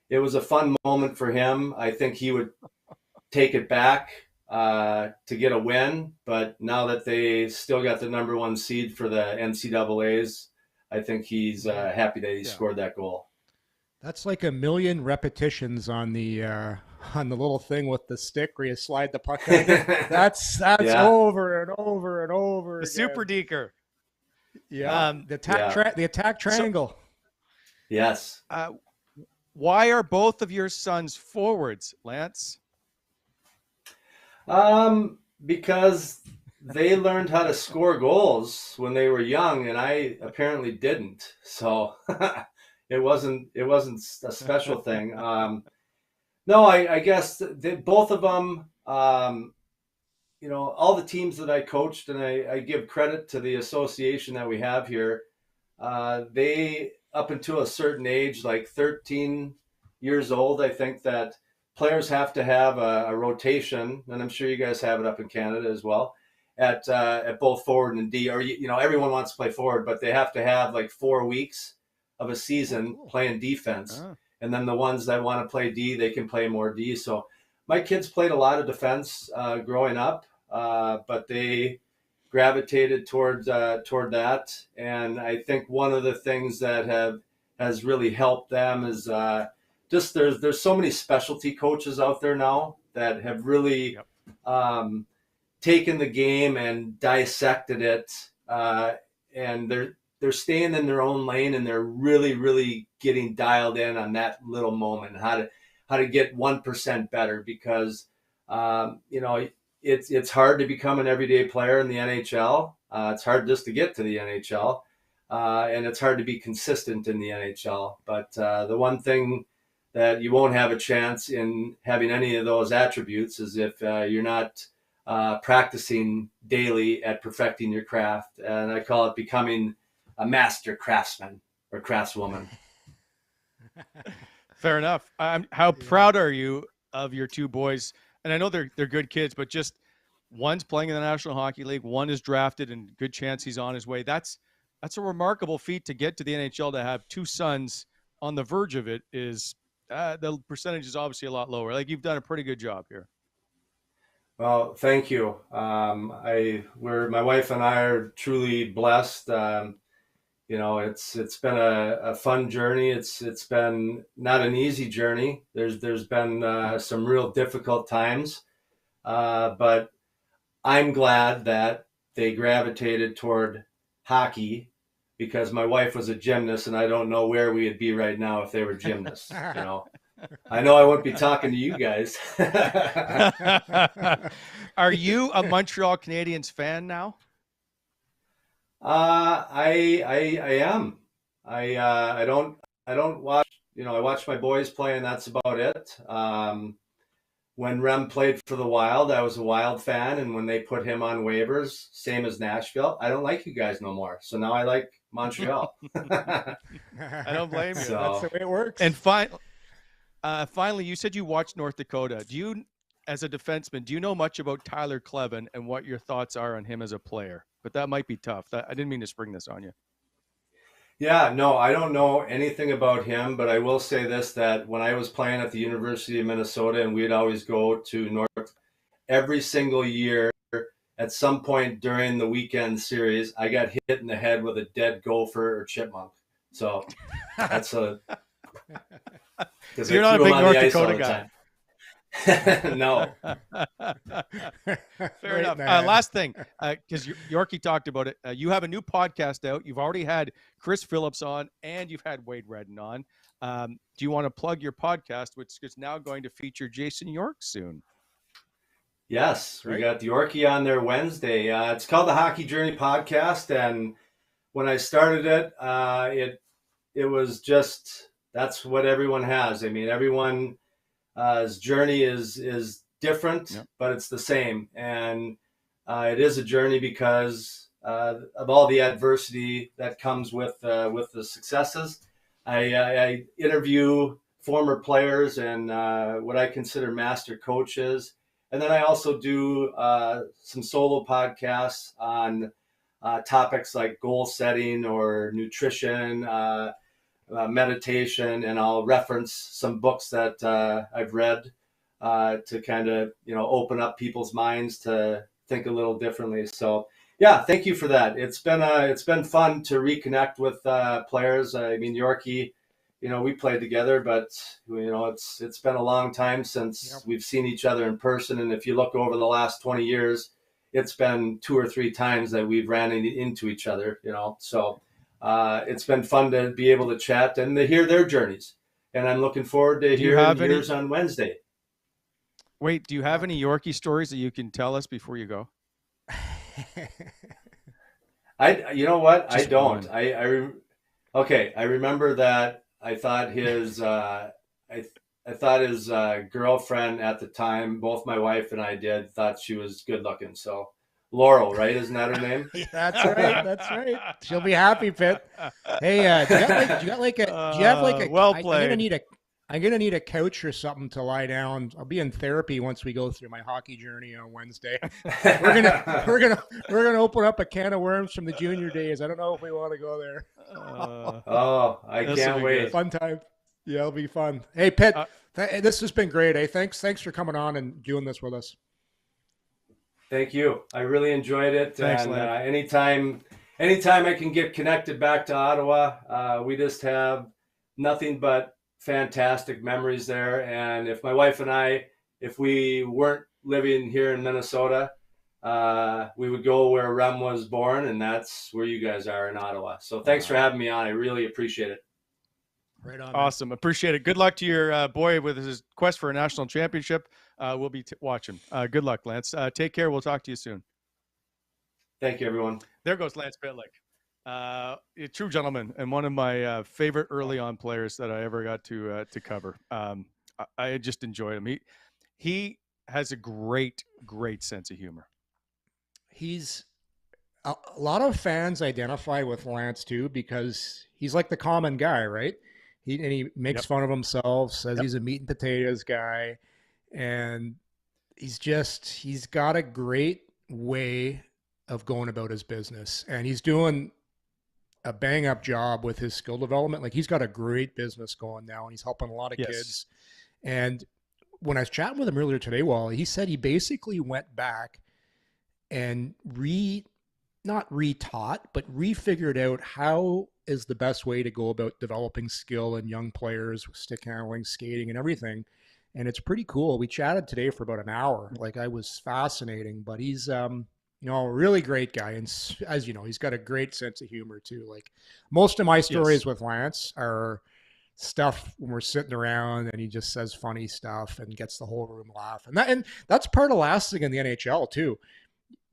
it was a fun moment for him. I think he would take it back to get a win, but now that they still got the number 1 seed for the NCAAs, I think he's happy that he scored that goal. That's like a million repetitions on the little thing with the stick where you slide the puck out. That's over and over and over. The again. Super deker. Yeah. The attack triangle. So, yes. Why are both of your sons forwards, Lance? Because they learned how to score goals when they were young, and I apparently didn't. So it wasn't a special thing. No, I guess both of them, all the teams that I coached, and I give credit to the association that we have here. They, up until a certain age, like 13 years old, I think that players have to have a rotation, and I'm sure you guys have it up in Canada as well, at both forward and D. Or everyone wants to play forward, but they have to have like 4 weeks of a season playing defense. Oh. And then the ones that want to play D, they can play more D. So my kids played a lot of defense growing up, but they gravitated toward that. And I think one of the things that has really helped them is just there's so many specialty coaches out there now that have really taken the game and dissected it, and they're staying in their own lane, and they're really, really getting dialed in on that little moment, how to get 1% better, because it's hard to become an everyday player in the NHL. It's hard just to get to the NHL, and it's hard to be consistent in the NHL. But the one thing that you won't have a chance in having any of those attributes is if you're not practicing daily at perfecting your craft. And I call it becoming a master craftsman or craftswoman. Fair enough. How proud are you of your two boys? And I know they're good kids, but just one's playing in the National Hockey League, one is drafted, and good chance he's on his way. That's a remarkable feat to get to the NHL. To have two sons on the verge of it is the percentage is obviously a lot lower. Like, you've done a pretty good job here. Well, thank you. My wife and I are truly blessed. It's been a fun journey. It's been not an easy journey. There's been some real difficult times, but I'm glad that they gravitated toward hockey, because my wife was a gymnast, and I don't know where we would be right now if they were gymnasts. I know I wouldn't be talking to you guys. Are you a Montreal Canadiens fan now? I am. I don't watch. I watch my boys play, and that's about it. When Rem played for the Wild, I was a Wild fan, and when they put him on waivers, same as Nashville, I don't like you guys no more. So now I like Montreal. I don't blame you. So, That's the way it works. And finally, you said you watched North Dakota. Do you, as a defenseman, do you know much about Tyler Kleven and what your thoughts are on him as a player? But that might be tough. I didn't mean to spring this on you. Yeah, no, I don't know anything about him, but I will say this, that when I was playing at the University of Minnesota, and we'd always go to North every single year, at some point during the weekend series, I got hit in the head with a dead gopher or chipmunk. So that's So you're not a big North Dakota guy. No. Fair enough. Last thing, because Yorkie talked about it, you have a new podcast out. You've already had Chris Phillips on, and you've had Wade Redden on. Do you want to plug your podcast, which is now going to feature Jason York soon? Yes, we got Yorkie on there Wednesday. It's called the Hockey Journey Podcast, and when I started it, it was just, that's what everyone has. I mean, everyone his journey is different, yep, but it's the same. And it is a journey because of all the adversity that comes with the successes. I interview former players and what I consider master coaches. And then I also do some solo podcasts on topics like goal setting or nutrition, meditation, and I'll reference some books that I've read to kind of, open up people's minds to think a little differently. So yeah, thank you for that. It's been fun to reconnect with players. I mean, Yorkie, we played together, but it's been a long time since we've seen each other in person. And if you look over the last 20 years, it's been 2 or 3 times that we've ran into each other, so it's been fun to be able to chat and to hear their journeys. And I'm looking forward to hearing yours on Wednesday. Wait, do you have any Yorkie stories that you can tell us before you go? You know what? Just I don't. one. I remember that I thought his girlfriend at the time, both my wife and I thought she was good looking. So Laurel, right? Isn't that her name? That's right. That's right. She'll be happy, Pitt. Hey, do you have like a? Well I'm played. I'm gonna need a couch or something to lie down. I'll be in therapy once we go through my hockey journey on Wednesday. we're gonna open up a can of worms from the junior days. I don't know if we want to go there. I can't wait. Fun time. Yeah, it'll be fun. Hey, Pitt, this has been great. Hey, thanks for coming on and doing this with us. Thank you. I really enjoyed it. Thanks, and anytime I can get connected back to Ottawa, we just have nothing but fantastic memories there. And if my wife and I, if we weren't living here in Minnesota, we would go where Rem was born, and that's where you guys are in Ottawa. So thanks for having me on. I really appreciate it. Right on. Awesome. Man. Appreciate it. Good luck to your boy with his quest for a national championship. We'll be watching. Good luck, Lance. Take care. We'll talk to you soon. Thank you, everyone. There goes Lance Pitlick. A true gentleman and one of my favorite early on players that I ever got to cover. I just enjoyed him. He has a great sense of humor. He's a lot of fans identify with Lance too, because he's like the common guy, right? He makes fun of himself, says he's a meat and potatoes guy, and he's got a great way of going about his business, and he's doing a bang up job with his skill development. Like, he's got a great business going now, and he's helping a lot of kids. And when I was chatting with him earlier today, Wally, he said he basically went back and not retaught, but refigured out how is the best way to go about developing skill in young players with stick handling, skating, and everything. And it's pretty cool. We chatted today for about an hour. Like, I was fascinating, but he's, a really great guy. And as you know, he's got a great sense of humor too. Like, most of my stories with Lance are stuff when we're sitting around and he just says funny stuff and gets the whole room laughing. And that's part of lasting in the NHL too.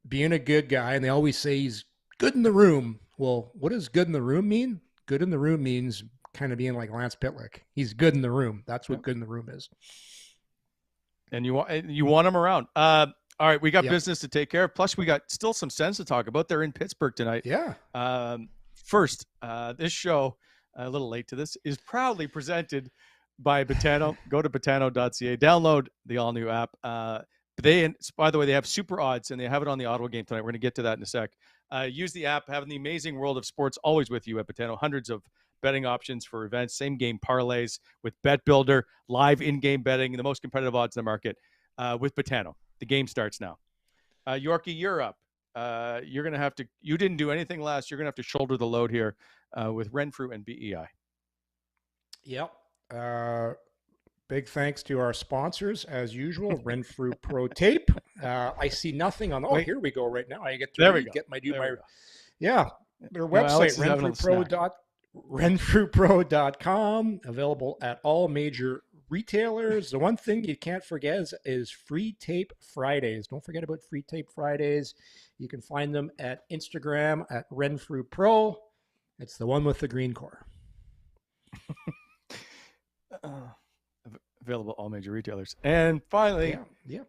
Being a good guy, and they always say he's good in the room. Well, what does good in the room mean? Good in the room means kind of being like Lance Pitlick. He's good in the room. That's what good in the room is. And you want him around. All right, we got business to take care of. Plus, we got still some Sens to talk about. They're in Pittsburgh tonight. Yeah. First, this show, a little late to this, is proudly presented by Betano. Go to betano.ca. Download the all-new app. By the way, they have super odds, and they have it on the Ottawa game tonight. We're going to get to that in a sec. Use the app, having the amazing world of sports always with you at Betano. Hundreds of betting options for events, same-game parlays with Bet Builder, live in-game betting, the most competitive odds in the market with Betano. The game starts now. Yorkie, you're up. You're going to have to – you didn't do anything last. You're going to have to shoulder the load here with Renfrew and BEI. Yep. Big thanks to our sponsors, as usual, Renfrew Pro Tape. I see nothing on. Here we go. Right now, I get to get my their website, renfrewpro.com, available at all major retailers. The one thing you can't forget is Free Tape Fridays. Don't forget about Free Tape Fridays. You can find them at Instagram at Renfrew Pro. It's the one with the green core. Available all major retailers. And finally, you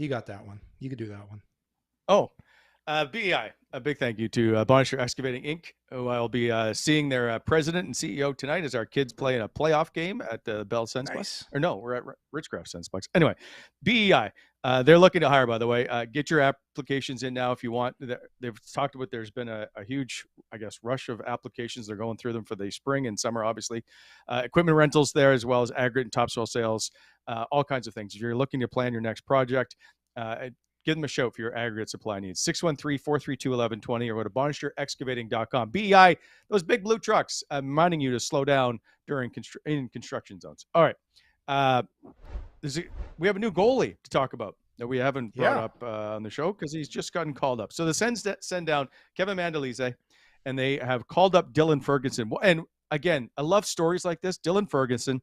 got that one. You could do that one. BEI, a big thank you to Brannstrom Excavating Inc., who I'll be seeing their president and CEO tonight as our kids play in a playoff game at the Bell Sensplex. Or no, we're at Richcraft Sensplex. Anyway, BEI, they're looking to hire, by the way. Get your applications in now if you want. They've talked about there's been a huge, rush of applications. They're going through them for the spring and summer, obviously. Equipment rentals there, as well as aggregate and topsoil sales, all kinds of things. If you're looking to plan your next project, give them a shout for your aggregate supply needs. 613-432-1120 or go to BonnsterExcavating.com. BEI, those big blue trucks, reminding you to slow down during in construction zones. All right. We have a new goalie to talk about that we haven't brought up on the show because he's just gotten called up. So the Sens send down Kevin Mandolese, and they have called up Dylan Ferguson. And again, I love stories like this. Dylan Ferguson,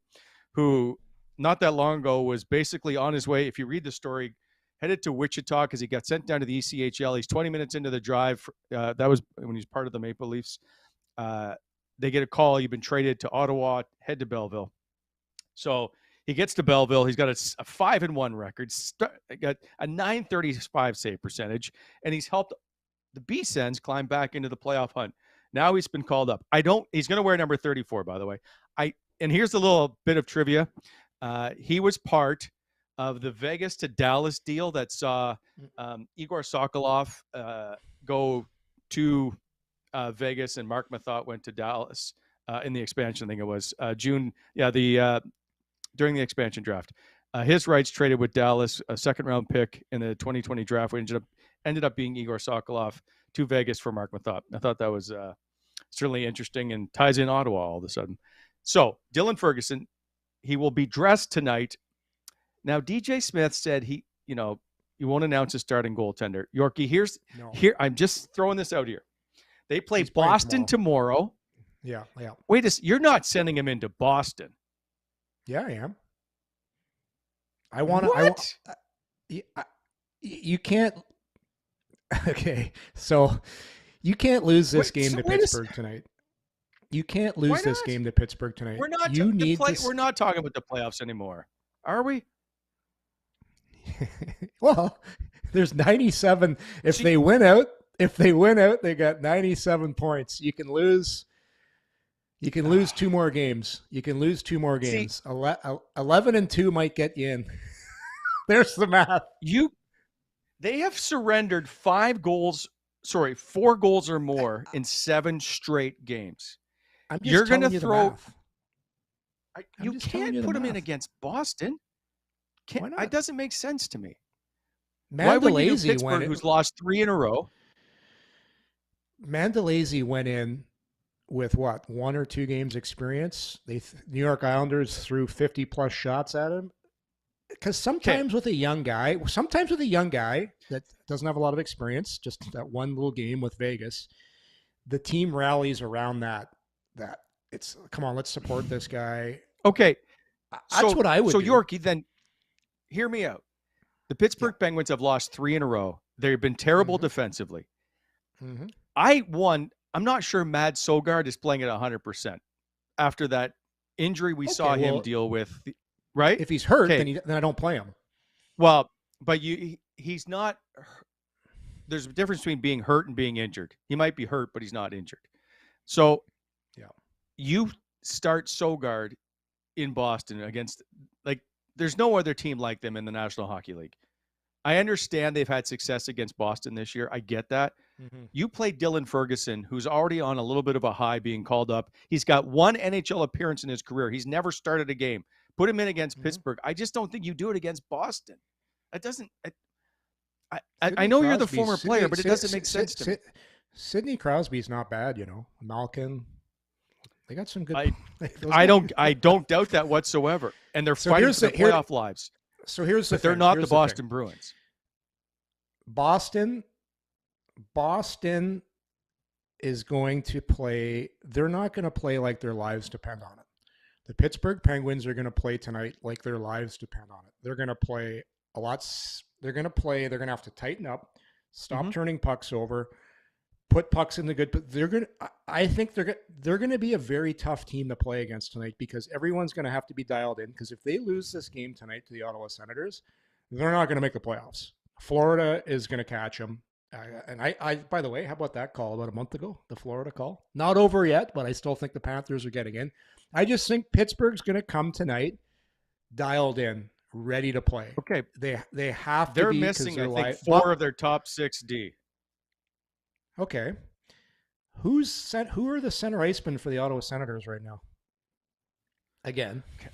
who not that long ago was basically on his way, if you read the story, headed to Wichita because he got sent down to the ECHL. He's 20 minutes into the drive. That was when he's part of the Maple Leafs. They get a call. You've been traded to Ottawa. Head to Belleville. So he gets to Belleville. He's got a 5-1 record. Got a .935 save percentage, and he's helped the B-Sens climb back into the playoff hunt. Now he's been called up. He's going to wear number 34, by the way. and here's a little bit of trivia. He was part of the Vegas to Dallas deal that saw Igor Sokolov go to Vegas, and Mark Mathot went to Dallas in the expansion. I think it was June. Yeah, during the expansion draft. His rights traded with Dallas, a second-round pick in the 2020 draft, which ended up being Igor Sokolov to Vegas for Mark Mathot. I thought that was certainly interesting and ties in Ottawa all of a sudden. So Dylan Ferguson, he will be dressed tonight. Now, DJ Smith said he won't announce his starting goaltender. Yorkie, here. I'm just throwing this out here. They play Boston tomorrow. Yeah. Wait, you're not sending him into Boston? Yeah, I am. I want to. What? You can't. Okay, so you can't lose this game to Pittsburgh tonight. You can't lose this game to Pittsburgh tonight. We're not. We're not talking about the playoffs anymore, are we? Well, there's 97. If they win out, they got 97 points. You can lose 2 more games. 11-2 might get you in. There's the math. They have surrendered 4 goals or more in 7 straight games. You're going to throw. You can't put them in against Boston. Why not? It doesn't make sense to me. Why would you do Pittsburgh, who's lost 3 in a row? Mandalese went in with 1 or 2 games experience. New York Islanders threw 50+ shots at him. Because sometimes with a young guy that doesn't have a lot of experience, just that one little game with Vegas, the team rallies around that it's, come on, let's support this guy. Okay. That's what I would do. So Yorkie, then hear me out. The Pittsburgh Penguins have lost 3 in a row. They've been terrible defensively. Mm-hmm. I'm not sure Mad Sogard is playing at 100% after that injury we saw him deal with, right? If he's hurt, then I don't play him. Well, but he's not. There's a difference between being hurt and being injured. He might be hurt, but he's not injured. So, you start Sogard in Boston against, there's no other team like them in the National Hockey League. I understand they've had success against Boston this year. I get that. Mm-hmm. You play Dylan Ferguson, who's already on a little bit of a high being called up. He's got 1 NHL appearance in his career. He's never started a game. Put him in against Pittsburgh. I just don't think you do it against Boston. It doesn't. I know you're the former player, but it doesn't make sense to me. Sidney Crosby's not bad, Malkin. They got some good. I don't doubt that whatsoever. And they're fighting for their playoff lives. So here's the thing. They're not the Boston Bruins. Boston is going to play. They're not going to play like their lives depend on it. The Pittsburgh Penguins are going to play tonight like their lives depend on it. They're going to play a lot. They're going to have to tighten up, stop turning pucks over, put pucks in the good. I think they're going to be a very tough team to play against tonight because everyone's going to have to be dialed in. Because if they lose this game tonight to the Ottawa Senators, they're not going to make the playoffs. Florida is going to catch them. And I, by the way, how about that call about a month ago? The Florida call, not over yet, but I still think the Panthers are getting in. I just think Pittsburgh's going to come tonight, dialed in, ready to play. Okay, they have to. They're missing, I think, 4 of their top 6 D. Okay, who are the center icemen for the Ottawa Senators right now? Again, okay.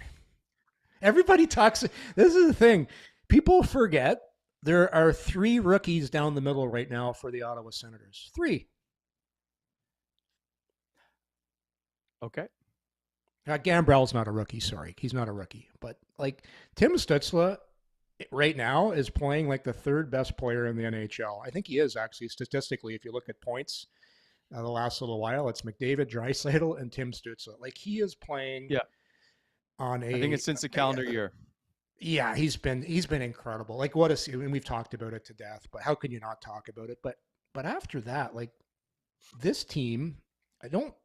Everybody talks. This is the thing. People forget there are 3 rookies down the middle right now for the Ottawa Senators. 3. Okay. Gambrell's not a rookie. Sorry, he's not a rookie. But Tim Stutzle right now is playing like the 3rd best player in the NHL. I think he is actually statistically. If you look at points, the last little while, it's McDavid, Draisaitl, and Tim Stutzle. He is playing. Yeah. I think it's since the calendar year. Yeah, he's been incredible. What a season. We've talked about it to death, but how can you not talk about it? But after that, this team, I don't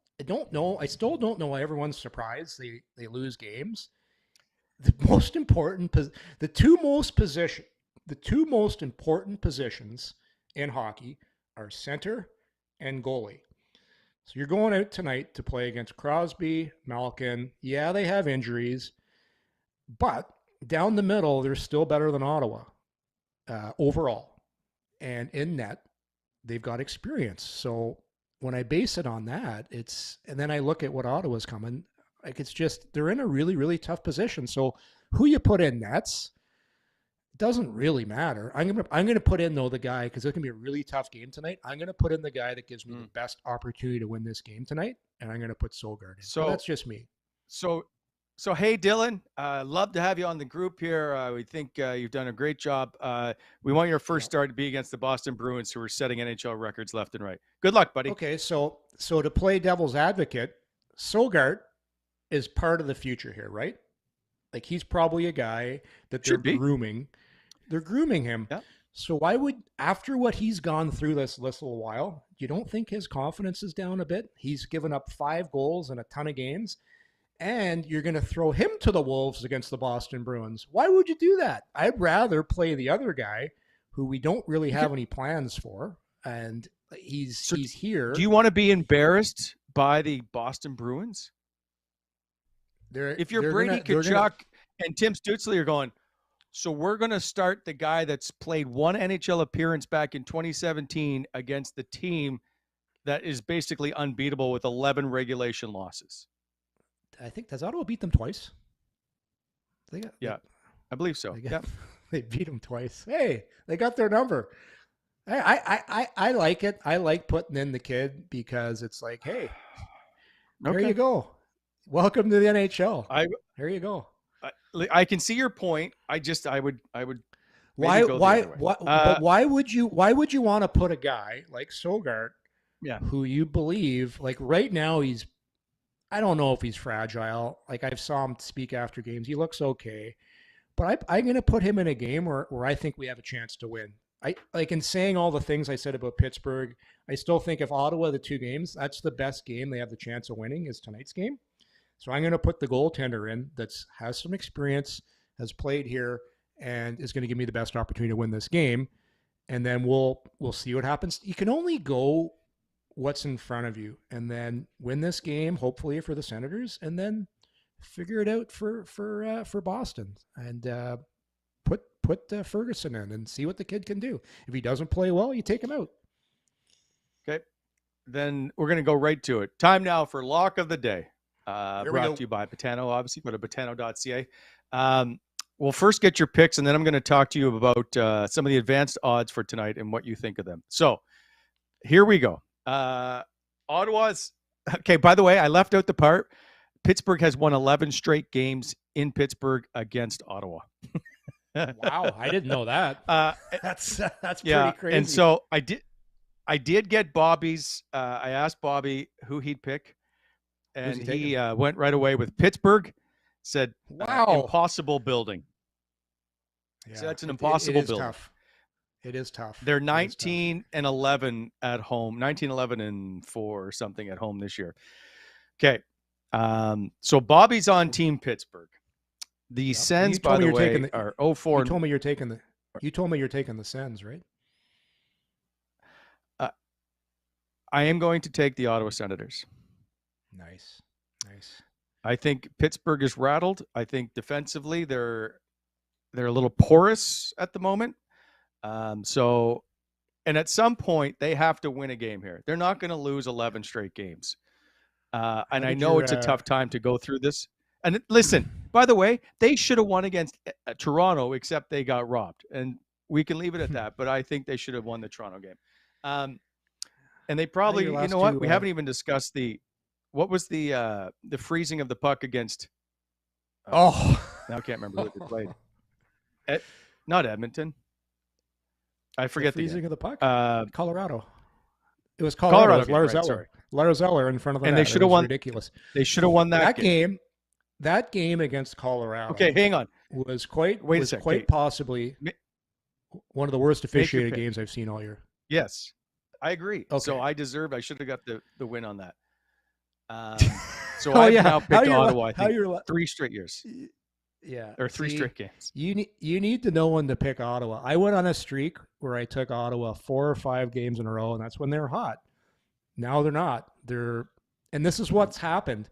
know. I still don't know why everyone's surprised they lose games. The two most important positions in hockey are center and goalie. So you're going out tonight to play against Crosby, Malkin. Yeah, they have injuries, but down the middle, they're still better than Ottawa overall. And in net, they've got experience. So when I base it on that, and then I look at what Ottawa's coming, like it's just, they're in a really, really tough position. So who you put in nets doesn't really matter. I'm gonna put in though the guy, because it's gonna be a really tough game tonight. I'm gonna put in the guy that gives me the best opportunity to win this game tonight, and I'm gonna put Solgaard in. So that's just me. So hey Dylan, love to have you on the group here. We think you've done a great job. We want your first start to be against the Boston Bruins, who are setting NHL records left and right. Good luck, buddy. Okay, so to play devil's advocate, Solgaard is part of the future here, right? Like he's probably a guy that they're grooming. They're grooming him. Yeah. So why would, after what he's gone through this little while, you don't think his confidence is down a bit? He's given up 5 goals in a ton of games, and you're going to throw him to the wolves against the Boston Bruins. Why would you do that? I'd rather play the other guy who we don't really have any plans for, and he's here. Do you want to be embarrassed by the Boston Bruins? If you're Brady Tkachuk and Tim Stutzle, you're going, so we're going to start the guy that's played one NHL appearance back in 2017 against the team that is basically unbeatable with 11 regulation losses. I think, does Ottawa beat them twice? I believe so. They beat them twice. Hey, they got their number. I like it. I like putting in the kid because it's like, hey, there you go. Welcome to the NHL. There you go. I can see your point. I would. Why would you want to put a guy like Solgaard, who you believe, like right now I don't know if he's fragile. Like I saw him speak after games. He looks okay, but I'm going to put him in a game where I think we have a chance to win. I like, in saying all the things I said about Pittsburgh, I still think if Ottawa, the 2 games, that's the best game they have the chance of winning is tonight's game. So I'm going to put the goaltender in that has some experience, has played here, and is going to give me the best opportunity to win this game. And then we'll see what happens. You can only go what's in front of you, and then win this game, hopefully for the Senators, and then figure it out for Boston, and put Ferguson in and see what the kid can do. If he doesn't play well, you take him out. Okay, then we're going to go right to it. Time now for Lock of the Day. Brought to you by Botano, obviously. Go to botano.ca. We'll first get your picks, and then I'm going to talk to you about some of the advanced odds for tonight and what you think of them. So here we go. Ottawa's okay. By the way, I left out the part. Pittsburgh has won 11 straight games in Pittsburgh against Ottawa. Wow, I didn't know that. That's pretty crazy. And so I did get Bobby's. I asked Bobby who he'd pick, and he went right away with Pittsburgh. Said, "Wow, impossible building." Yeah, so that's an impossible building. Tough. It is tough. They're 19-11 at home, 19-11-4 or something at home this year. Okay. So Bobby's on Team Pittsburgh. The Sens, by the way, are 0-4. You told me you're taking the Sens, right? I am going to take the Ottawa Senators. Nice. I think Pittsburgh is rattled. I think defensively they're a little porous at the moment. So, and at some point they have to win a game here. They're not going to lose 11 straight games. And I know it's a tough time to go through this. And listen, by the way, they should have won against Toronto, except they got robbed. And we can leave it at that. But I think they should have won the Toronto game. And they probably, you know what? We haven't even discussed what was the freezing of the puck against? Now I can't remember who they played. Not Edmonton. I forget the freezing of the puck. Colorado. It was Colorado. It was Lars Eller. Lars Eller in front of the net. They should have won. Ridiculous. They should have won that game. That game against Colorado. Okay, hang on. Was quite possibly one of the worst officiated games I've seen all year. Yes, I agree. Okay. So I should have got the win on that. So I've now picked Ottawa. I think 3 straight years. Yeah, or 3 straight games. You need to know when to pick Ottawa. I went on a streak where I took Ottawa 4 or 5 games in a row, and that's when they were hot. Now they're not. And this is what's happened.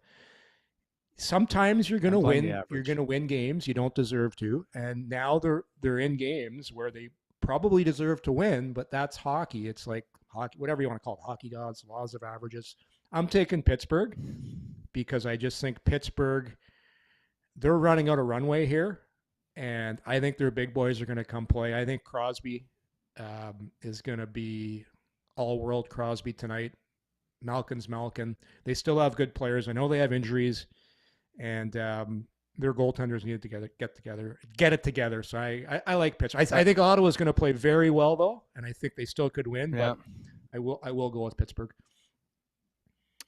Sometimes you're going to win. You're going to win games you don't deserve to, and now they're in games where they probably deserve to win. But that's hockey. It's like hockey, whatever you want to call it, hockey gods, laws of averages. I'm taking Pittsburgh because I just think Pittsburgh, they're running out of runway here, and I think their big boys are going to come play. I think Crosby is going to be all-world Crosby tonight. Malkin's Malkin. They still have good players. I know they have injuries. And their goaltenders need to get it together. So I like pitch. I think Ottawa's going to play very well though, and I think they still could win. Yeah. But I will go with Pittsburgh.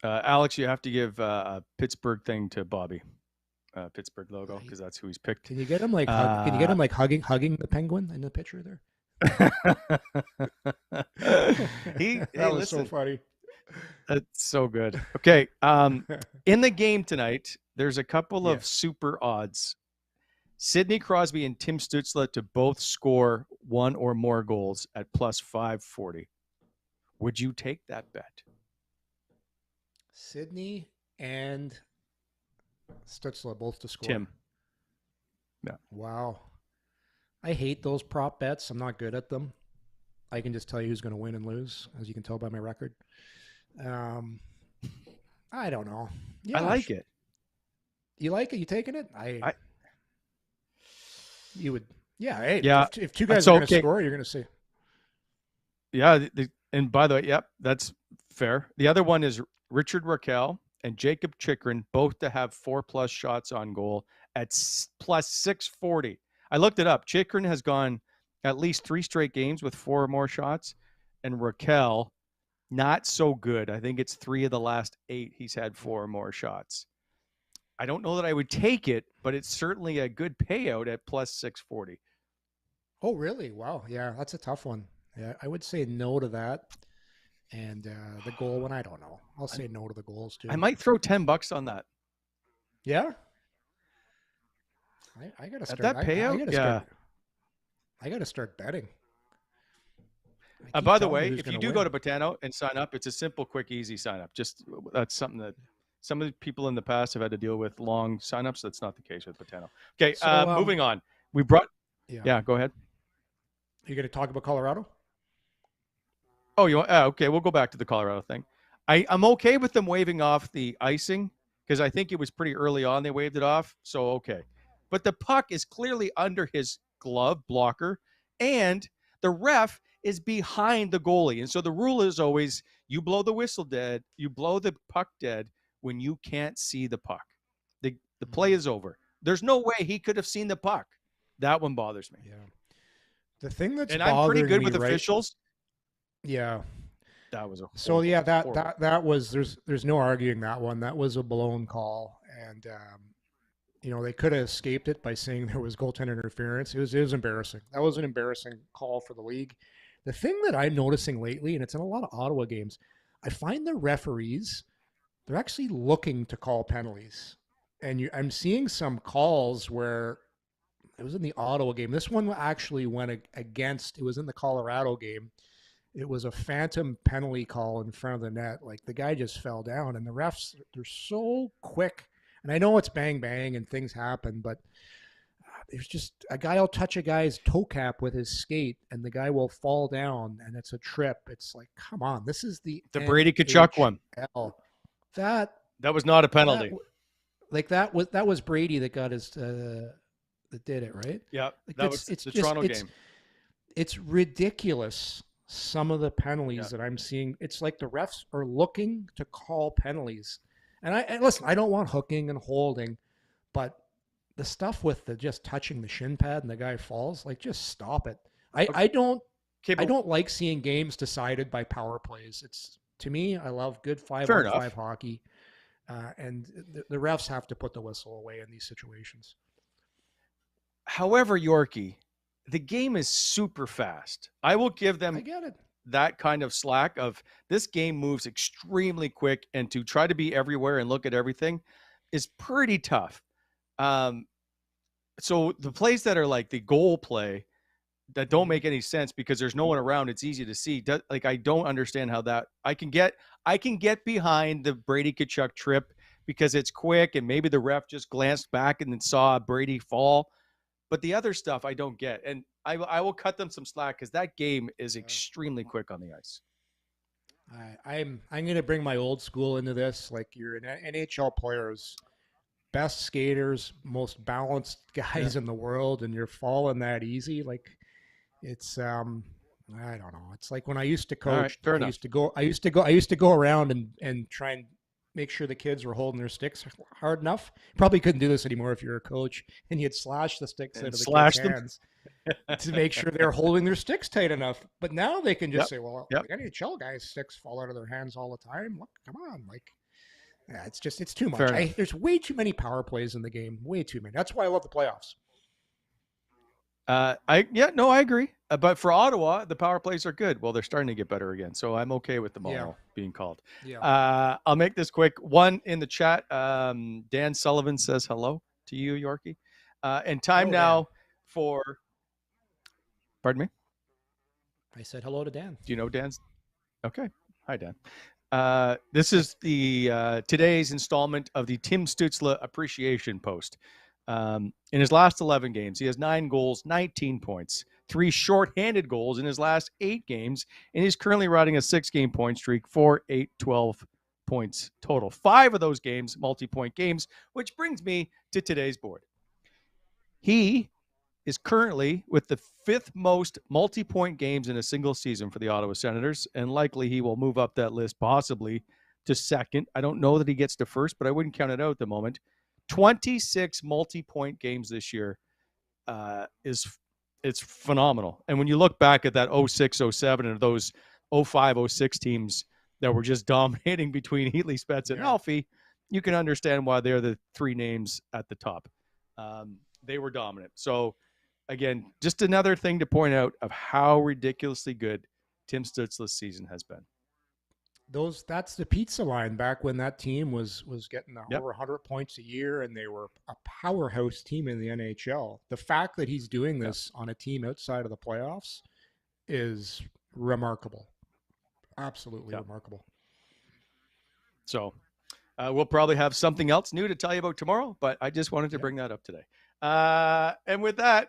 Alex, you have to give a Pittsburgh thing to Bobby, Pittsburgh logo, because that's who he's picked. Can you get him hugging the Penguin in the picture there? That was so funny. That's so good. Okay. In the game tonight, there's a couple of super odds. Sidney Crosby and Tim Stutzle to both score one or more goals at plus 540. Would you take that bet? Sidney and Stutzle both to score. Tim. Yeah. Wow. I hate those prop bets. I'm not good at them. I can just tell you who's going to win and lose, as you can tell by my record. I don't know. Yeah, I like it. You like it? You taking it? You would. Yeah. Hey, yeah. If two guys are going to score, you're going to see. Yeah. And by the way, yep, that's fair. The other one is Richard Raquel and Jakob Chychrun, both to have 4+ shots on goal at plus 640. I looked it up. Chychrun has gone at least 3 straight games with 4 or more shots, and Raquel, not so good. I think it's 3 of the last 8 he's had 4 or more shots. I don't know that I would take it, but it's certainly a good payout at plus 640. Oh, really? Wow. Yeah, that's a tough one. Yeah, I would say no to that. And the goal one, I don't know. I'll say no to the goals too. I might throw $10 on that. Yeah. I gotta start at that payout. I gotta start betting. By the way, if you do go to Botano and sign up, it's a simple, quick, easy sign up. Just that's something that some of the people in the past have had to deal with long signups. That's not the case with Botano. Okay, so, moving on. We brought. Yeah, go ahead. Are you going to talk about Colorado? Oh, you want? Okay, we'll go back to the Colorado thing. I'm okay with them waving off the icing because I think it was pretty early on they waved it off. So okay, but the puck is clearly under his glove blocker, and the ref is behind the goalie. And so the rule is always you blow the whistle dead, you blow the puck dead when you can't see the puck. The play is over. There's no way he could have seen the puck. That one bothers me. Yeah. The thing that's and I'm pretty good with officials. Yeah. That was a so yeah, that was there's no arguing that one. That was a blown call. And they could have escaped it by saying there was goaltender interference. It was embarrassing. That was an embarrassing call for the league. The thing that I'm noticing lately, and it's in a lot of Ottawa games, I find the referees, they're actually looking to call penalties. And I'm seeing some calls where it was in the Ottawa game. This one actually went against, it was in the Colorado game. It was a phantom penalty call in front of the net. Like the guy just fell down, and the refs, they're so quick. And I know it's bang, bang and things happen, but there's just a guy will touch a guy's toe cap with his skate and the guy will fall down and it's a trip. It's like, come on, this is the Brady Tkachuk one. That was not a penalty. That was Brady that got his that did it, right? Yeah, that was the Toronto game. It's ridiculous. Some of the penalties that I'm seeing, it's like the refs are looking to call penalties. And listen, I don't want hooking and holding, but the stuff with the just touching the shin pad and the guy falls, like just stop it. I don't like seeing games decided by power plays. It's, to me, I love good 5-on-5 hockey. And the refs have to put the whistle away in these situations. However, Yorkie, the game is super fast. I will give them I get it. That kind of slack of this game moves extremely quick, and to try to be everywhere and look at everything is pretty tough. So the plays that are like the goal play, that don't make any sense because there's no one around. It's easy to see. Like, I don't understand how that I can get behind the Brady Tkachuk trip because it's quick and maybe the ref just glanced back and then saw Brady fall. But the other stuff I don't get. And I will cut them some slack because that game is extremely quick on the ice. I'm going to bring my old school into this. Like, you're an NHL players, best skaters, most balanced guys in the world, and you're falling that easy. Like, it's I don't know. It's like when I used to coach. Right, I used to go around and try and make sure the kids were holding their sticks hard enough. Probably couldn't do this anymore if you're a coach, and you'd slash the sticks out of the kids' hands to make sure they're holding their sticks tight enough. But now they can just say, well, NHL guys' sticks fall out of their hands all the time. Look, come on. Like, yeah, it's too much. There's way too many power plays in the game. Way too many. That's why I love the playoffs. I agree. But for Ottawa, the power plays are good. Well, they're starting to get better again, so I'm okay with them all being called. Yeah. I'll make this quick. One in the chat. Dan Sullivan says hello to you, Yorkie. And time now for. Pardon me. I said hello to Dan. Do you know Dan's? Okay. Hi, Dan. This is the today's installment of the Tim Stutzle appreciation post. In his last 11 games, he has 9 goals, 19 points, 3 shorthanded goals in his last 8 games, and he's currently riding a 6-game point streak, 4, 8, 12 points total. 5 of those games, multi-point games, which brings me to today's board. He is currently with the 5th most multi-point games in a single season for the Ottawa Senators, and likely he will move up that list possibly to 2nd. I don't know that he gets to 1st, but I wouldn't count it out at the moment. 26 multi-point games this year it's phenomenal. And when you look back at that 06-07 and those 05-06 teams that were just dominating between Heatley, Spets, and Alfie, you can understand why they're the 3 names at the top. They were dominant. So, again, just another thing to point out of how ridiculously good Tim Stutzle's season has been. That's the pizza line back when that team was getting over 100 points a year, and they were a powerhouse team in the NHL. The fact that he's doing this on a team outside of the playoffs is remarkable. Absolutely remarkable. So we'll probably have something else new to tell you about tomorrow, but I just wanted to bring that up today. And with that,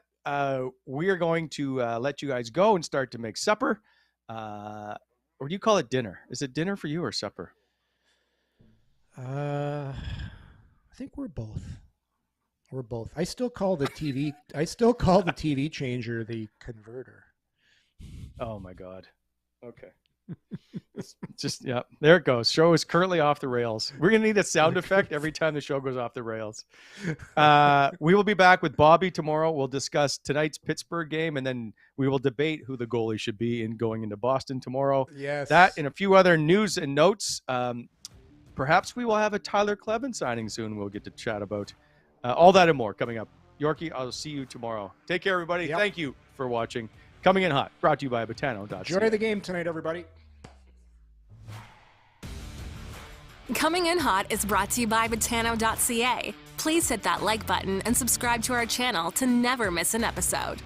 we are going to let you guys go and start to make supper. Or do you call it dinner? Is it dinner for you or supper? I think we're both. We're both. I still call the TV changer the converter. Oh my God. Okay. Just there it goes. Show is currently off the rails. We're gonna need a sound effect every time the show goes off the rails. We will be back with Bobby tomorrow. We'll discuss tonight's Pittsburgh game, and then we will debate who the goalie should be in going into Boston tomorrow. Yes. That and a few other news and notes. Perhaps we will have a Tyler Kleven signing soon. We'll get to chat about all that and more coming up. Yorkie, I'll see you tomorrow. Take care, everybody. Yep. Thank you for watching. Coming in hot, brought to you by Botano.ca. Enjoy the game tonight, everybody. Coming in hot is brought to you by Botano.ca. Please hit that like button and subscribe to our channel to never miss an episode.